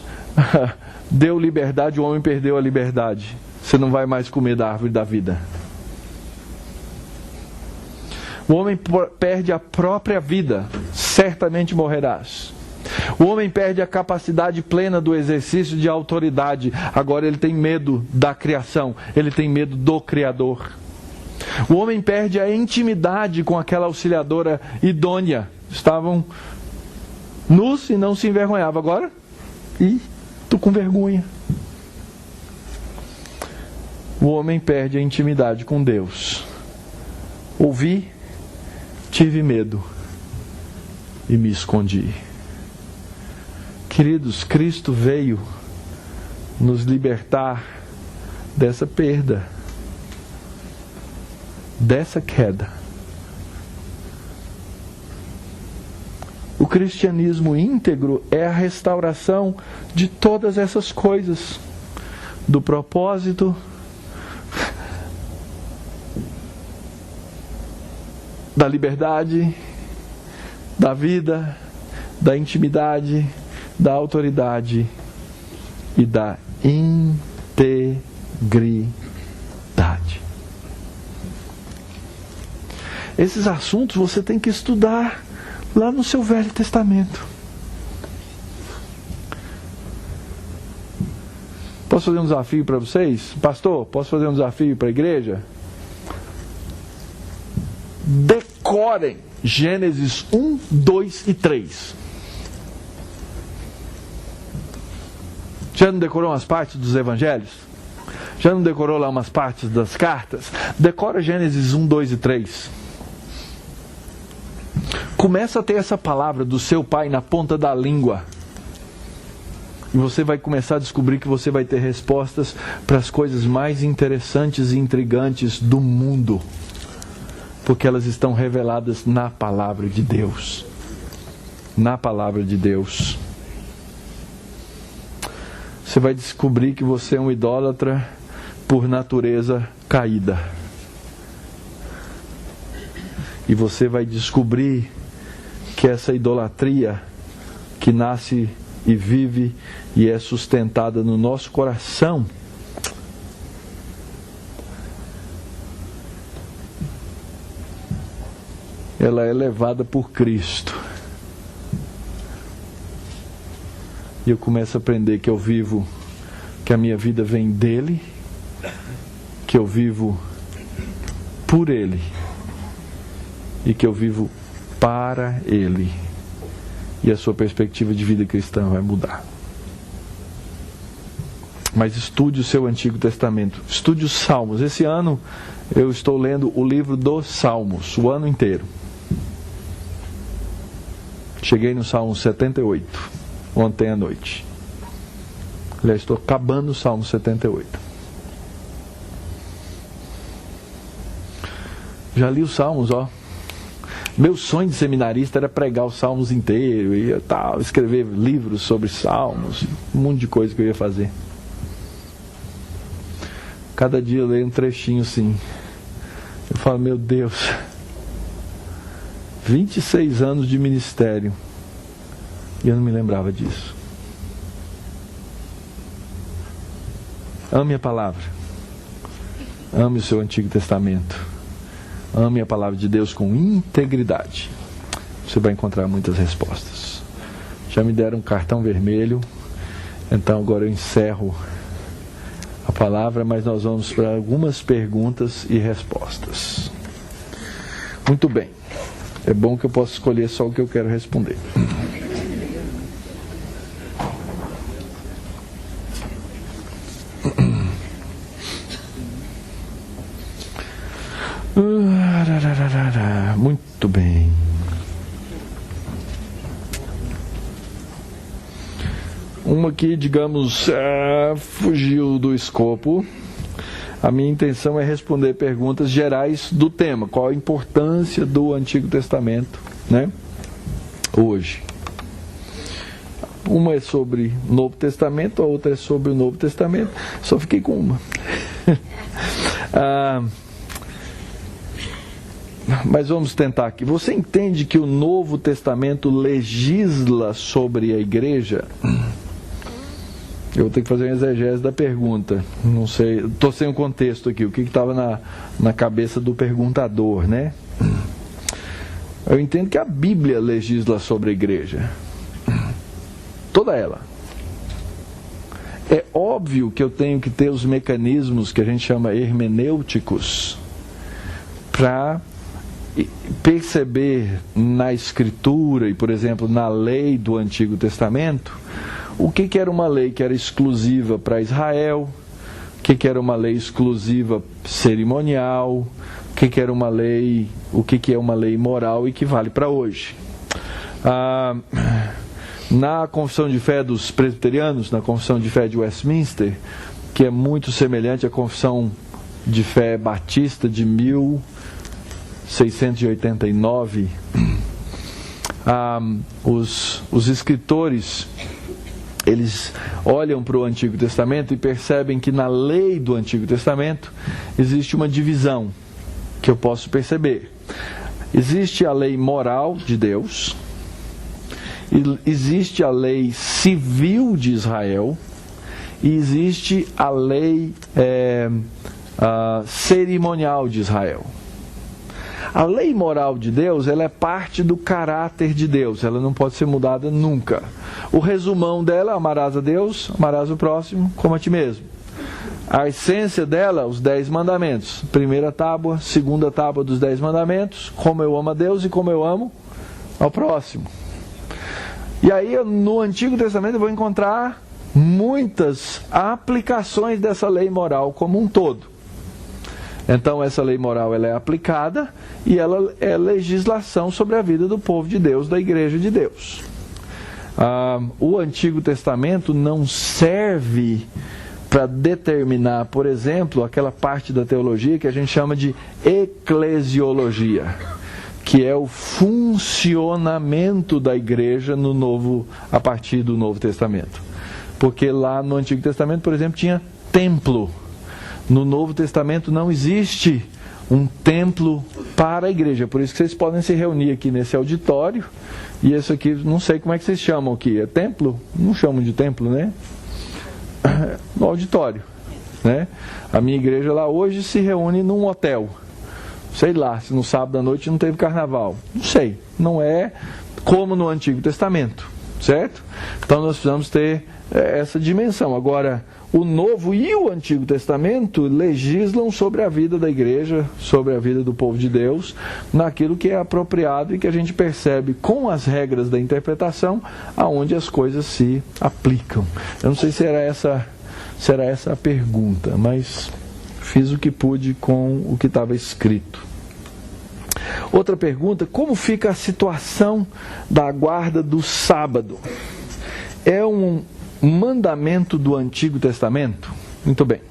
deu liberdade, o homem perdeu a liberdade. Você não vai mais comer da árvore da vida. O homem perde a própria vida, certamente morrerás. O homem perde a capacidade plena do exercício de autoridade. Agora ele tem medo da criação, ele tem medo do Criador. O homem perde a intimidade com aquela auxiliadora idônea. Estavam nus e não se envergonhavam. Agora, estou com vergonha. O homem perde a intimidade com Deus. Ouvi, tive medo e me escondi. Queridos, Cristo veio nos libertar dessa perda, dessa queda. O cristianismo íntegro é a restauração de todas essas coisas, do propósito, da liberdade, da vida, da intimidade, da autoridade e da integridade. Esses assuntos você tem que estudar lá no seu Velho Testamento. Posso fazer um desafio para vocês? Pastor, posso fazer um desafio para a igreja? Decorem Gênesis 1, 2 e 3. Já não decorou umas partes dos evangelhos? Já não decorou lá umas partes das cartas? Decora Gênesis 1, 2 e 3. Começa a ter essa palavra do seu pai na ponta da língua. E você vai começar a descobrir que você vai ter respostas para as coisas mais interessantes e intrigantes do mundo. Porque elas estão reveladas na palavra de Deus. Na palavra de Deus. Você vai descobrir que você é um idólatra por natureza caída. E você vai descobrir que essa idolatria que nasce e vive e é sustentada no nosso coração, ela é levada por Cristo. E eu começo a aprender que eu vivo, que a minha vida vem dele, que eu vivo por ele e que eu vivo para ele. E a sua perspectiva de vida cristã vai mudar. Mas estude o seu Antigo Testamento, estude os Salmos. Esse ano eu estou lendo o livro dos Salmos, o ano inteiro. Cheguei no Salmo 78, ontem à noite. Aliás, estou acabando o Salmo 78. Já li os Salmos, ó. Meu sonho de seminarista era pregar os Salmos inteiros, ia tal, escrever livros sobre Salmos, um monte de coisa que eu ia fazer. Cada dia eu leio um trechinho assim. Eu falo, meu Deus, 26 anos de ministério e eu não me lembrava disso. Ame a palavra. Ame o seu Antigo Testamento. Ame a palavra de Deus com integridade. Você vai encontrar muitas respostas. Já me deram um cartão vermelho, então agora eu encerro a palavra, mas nós vamos para algumas perguntas e respostas. Muito bem. É bom que eu possa escolher só o que eu quero responder. Muito bem. Uma que, digamos, fugiu do escopo. A minha intenção é responder perguntas gerais do tema. Qual a importância do Antigo Testamento, né? Hoje. Uma é sobre o Novo Testamento, a outra é sobre o Novo Testamento. Só fiquei com uma. Mas vamos tentar aqui. Você entende que o Novo Testamento legisla sobre a igreja? Eu vou ter que fazer uma exegese da pergunta. Não sei, estou sem o contexto aqui. O que estava na cabeça do perguntador, né? Eu entendo que a Bíblia legisla sobre a igreja. Toda ela. É óbvio que eu tenho que ter os mecanismos que a gente chama hermenêuticos para perceber na Escritura e, por exemplo, na lei do Antigo Testamento, o que era uma lei que era exclusiva para Israel, o que era uma lei exclusiva cerimonial, o que era uma lei, o que é uma lei moral e que vale para hoje. Na Confissão de Fé dos Presbiterianos, na Confissão de Fé de Westminster, que é muito semelhante à Confissão de Fé Batista de 1689, os escritores, eles olham para o Antigo Testamento e percebem que na lei do Antigo Testamento existe uma divisão que eu posso perceber. Existe a lei moral de Deus, existe a lei civil de Israel e existe a lei cerimonial de Israel. A lei moral de Deus, ela é parte do caráter de Deus, ela não pode ser mudada nunca. O resumão dela, amarás a Deus, amarás o próximo como a ti mesmo. A essência dela, os 10 mandamentos. Primeira tábua, segunda tábua dos 10 mandamentos, como eu amo a Deus e como eu amo ao próximo. E aí no Antigo Testamento eu vou encontrar muitas aplicações dessa lei moral como um todo. Então essa lei moral ela é aplicada e ela é legislação sobre a vida do povo de Deus, da igreja de Deus. O Antigo Testamento não serve para determinar, por exemplo, aquela parte da teologia que a gente chama de eclesiologia, que é o funcionamento da igreja a partir do Novo Testamento. Porque lá no Antigo Testamento, por exemplo, tinha templo. No Novo Testamento não existe um templo para a igreja. Por isso que vocês podem se reunir aqui nesse auditório. E esse aqui, não sei como é que vocês chamam aqui. É templo? Não chamam de templo, né? No auditório, né? A minha igreja lá hoje se reúne num hotel. Sei lá, se no sábado à noite não teve carnaval. Não sei. Não é como no Antigo Testamento, certo? Então nós precisamos ter essa dimensão. Agora, o Novo e o Antigo Testamento legislam sobre a vida da igreja, sobre a vida do povo de Deus, naquilo que é apropriado e que a gente percebe com as regras da interpretação aonde as coisas se aplicam. Eu não sei se era essa a pergunta, mas fiz o que pude com o que estava escrito. Outra pergunta: como fica a situação da guarda do sábado? É um mandamento do Antigo Testamento? Muito bem.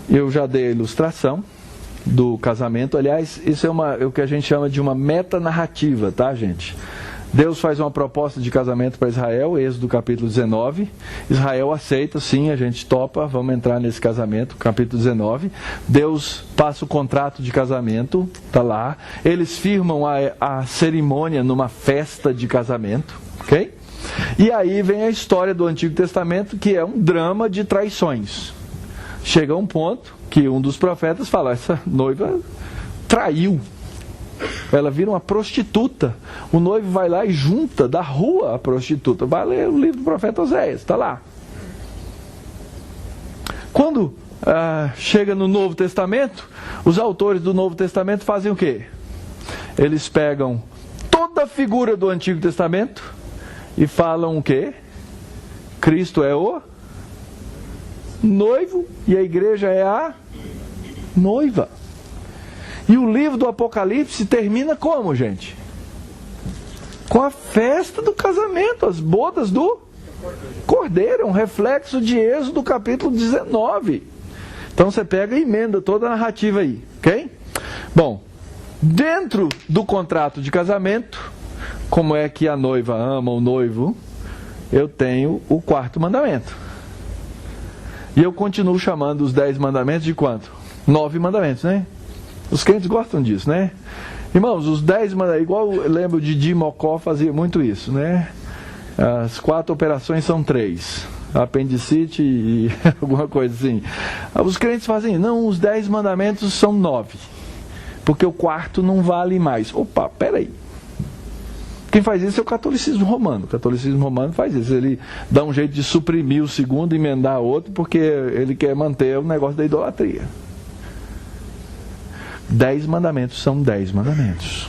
Eu já dei a ilustração do casamento. Aliás, isso é o que a gente chama de uma metanarrativa, tá, gente? Deus faz uma proposta de casamento para Israel, Êxodo capítulo 19. Israel aceita, sim, a gente topa, vamos entrar nesse casamento, capítulo 19. Deus passa o contrato de casamento, está lá. Eles firmam a cerimônia numa festa de casamento, ok? E aí vem a história do Antigo Testamento, que é um drama de traições. Chega um ponto que um dos profetas fala: essa noiva traiu. Ela vira uma prostituta. O noivo vai lá e junta da rua a prostituta. Vai ler o livro do profeta Oséias, está lá. Quando chega no Novo Testamento, os autores do Novo Testamento fazem o quê? Eles pegam toda a figura do Antigo Testamento e falam o quê? Cristo é o noivo e a igreja é a noiva. E o livro do Apocalipse termina como, gente? Com a festa do casamento, as bodas do Cordeiro, um reflexo de Êxodo capítulo 19. Então você pega e emenda toda a narrativa aí, ok? Bom, dentro do contrato de casamento, como é que a noiva ama o noivo, eu tenho o 4º mandamento. E eu continuo chamando os 10 mandamentos de quanto? 9 mandamentos, né? Os crentes gostam disso, né? Irmãos, os 10 mandamentos, igual eu lembro de Jim Mocó fazia muito isso, né? As 4 operações são 3. Apendicite e alguma coisa assim. Os crentes fazem, não, os 10 mandamentos são 9. Porque o 4º não vale mais. Opa, peraí. Quem faz isso é o catolicismo romano. O catolicismo romano faz isso. Ele dá um jeito de suprimir o 2º e emendar outro, porque ele quer manter o negócio da idolatria. 10 mandamentos são 10 mandamentos.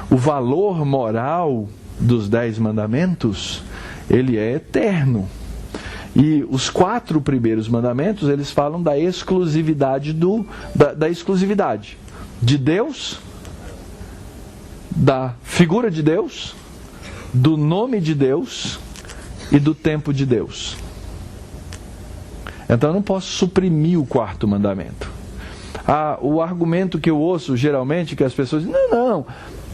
O valor moral dos 10 mandamentos, ele é eterno. E os 4 primeiros mandamentos, eles falam da exclusividade da exclusividade de Deus, da figura de Deus, do nome de Deus e do tempo de Deus. Então eu não posso suprimir o 4º mandamento. O argumento que eu ouço geralmente, que as pessoas dizem, não,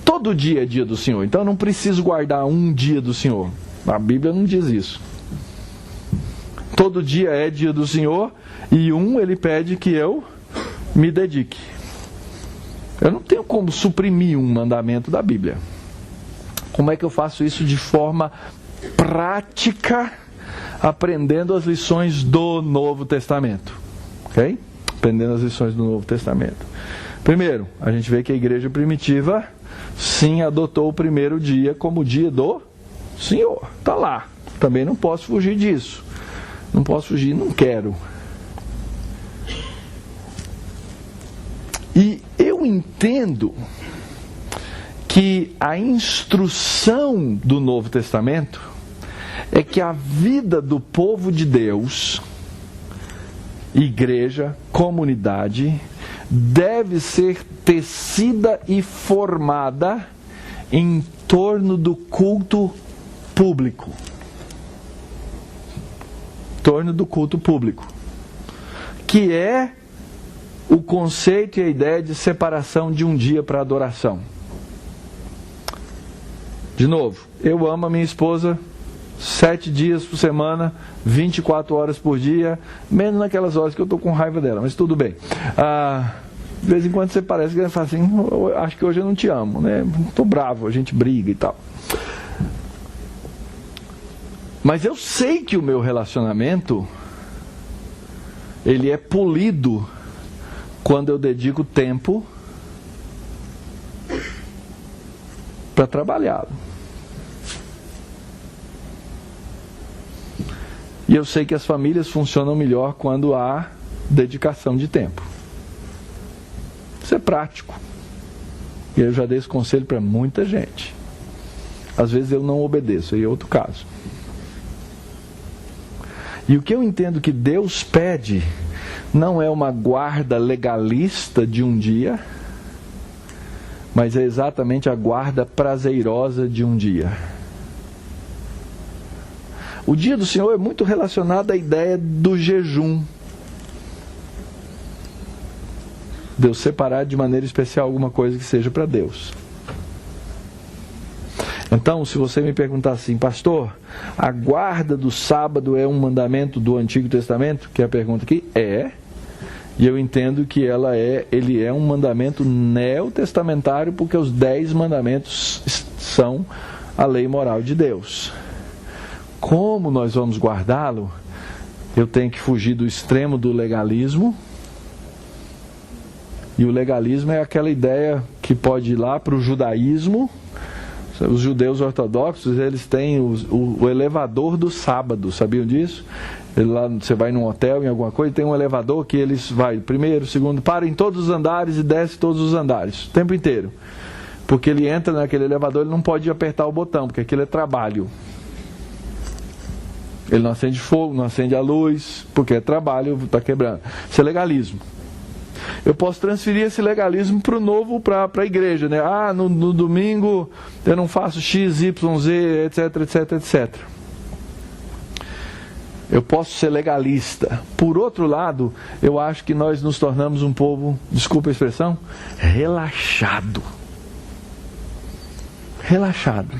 todo dia é dia do Senhor, então eu não preciso guardar um dia do Senhor. A Bíblia não diz isso. Todo dia é dia do Senhor e ele pede que eu me dedique. Eu não tenho como suprimir um mandamento da Bíblia. Como é que eu faço isso de forma prática, aprendendo as lições do Novo Testamento? Ok? Aprendendo as lições do Novo Testamento. Primeiro, a gente vê que a igreja primitiva, sim, adotou o primeiro dia como o dia do Senhor. Está lá. Também não posso fugir disso. Não posso fugir, não quero. E eu entendo que a instrução do Novo Testamento é que a vida do povo de Deus, igreja, comunidade, deve ser tecida e formada em torno do culto público. Em torno do culto público. Que é o conceito e a ideia de separação de um dia para adoração. De novo, eu amo a minha esposa 7 dias por semana, 24 horas por dia, menos naquelas horas que eu estou com raiva dela, mas tudo bem. De vez em quando você parece que fala assim, acho que hoje eu não te amo, né? Estou bravo, a gente briga e tal. Mas eu sei que o meu relacionamento, ele é polido quando eu dedico tempo para trabalhá-lo. E eu sei que as famílias funcionam melhor quando há dedicação de tempo. Isso é prático. E eu já dei esse conselho para muita gente. Às vezes eu não obedeço, aí é outro caso. E o que eu entendo que Deus pede não é uma guarda legalista de um dia, mas é exatamente a guarda prazerosa de um dia. O dia do Senhor é muito relacionado à ideia do jejum. Deus separar de maneira especial alguma coisa que seja para Deus. Então, se você me perguntar assim, pastor, a guarda do sábado é um mandamento do Antigo Testamento? Que é a pergunta aqui? É. E eu entendo que ele é um mandamento neotestamentário, porque os 10 mandamentos são a lei moral de Deus. Como nós vamos guardá-lo? Eu tenho que fugir do extremo do legalismo. E o legalismo é aquela ideia que pode ir lá para o judaísmo. Os judeus ortodoxos, eles têm o elevador do sábado, sabiam disso? Lá você vai num hotel, em alguma coisa, tem um elevador que eles vai primeiro, segundo, para em todos os andares e desce todos os andares, o tempo inteiro. Porque ele entra naquele elevador, ele não pode apertar o botão, porque aquilo é trabalho. Ele não acende fogo, não acende a luz, porque é trabalho, está quebrando. Isso é legalismo. Eu posso transferir esse legalismo para o novo, para a igreja, né? No domingo eu não faço X, Y, Z, etc, etc, etc. Eu posso ser legalista. Por outro lado, eu acho que nós nos tornamos um povo, desculpa a expressão, relaxado. Relaxado.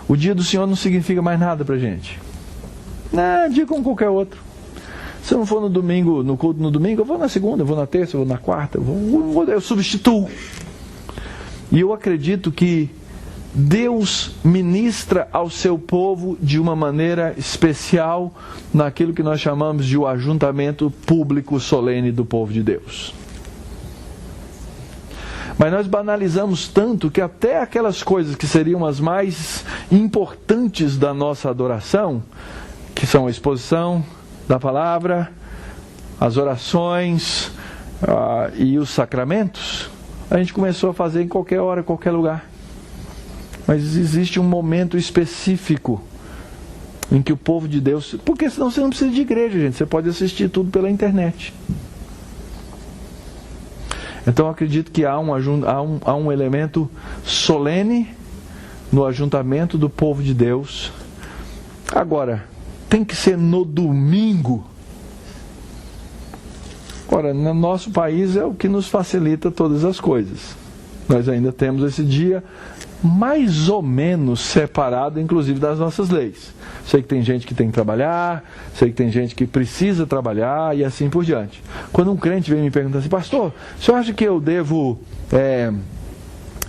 O dia do Senhor não significa mais nada para a gente. Não, dia como qualquer outro. Se eu não for no domingo, no culto no domingo, eu vou na segunda, eu vou na terça, eu vou na quarta, eu substituo. E eu acredito que Deus ministra ao seu povo de uma maneira especial naquilo que nós chamamos de o ajuntamento público solene do povo de Deus. Mas nós banalizamos tanto que até aquelas coisas que seriam as mais importantes da nossa adoração, que são a exposição da palavra, as orações e os sacramentos, a gente começou a fazer em qualquer hora, em qualquer lugar. Mas existe um momento específico em que o povo de Deus... Porque senão você não precisa de igreja, gente. Você pode assistir tudo pela internet. Então eu acredito que há um elemento solene no ajuntamento do povo de Deus. Agora, tem que ser no domingo. Ora, no nosso país é o que nos facilita todas as coisas. Nós ainda temos esse dia mais ou menos separado, inclusive, das nossas leis. Sei que tem gente que tem que trabalhar, sei que tem gente que precisa trabalhar e assim por diante. Quando um crente vem me perguntar assim, pastor, o senhor acha que eu devo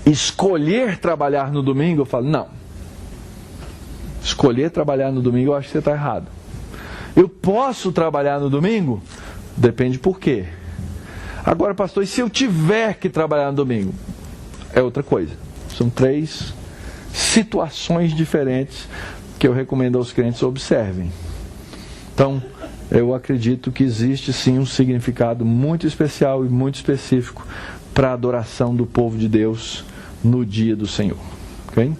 escolher trabalhar no domingo? Eu falo, não. Escolher trabalhar no domingo, eu acho que você está errado. Eu posso trabalhar no domingo? Depende por quê. Agora, pastor, e se eu tiver que trabalhar no domingo? É outra coisa. São 3 situações diferentes que eu recomendo aos crentes observem. Então, eu acredito que existe sim um significado muito especial e muito específico para a adoração do povo de Deus no dia do Senhor. Ok?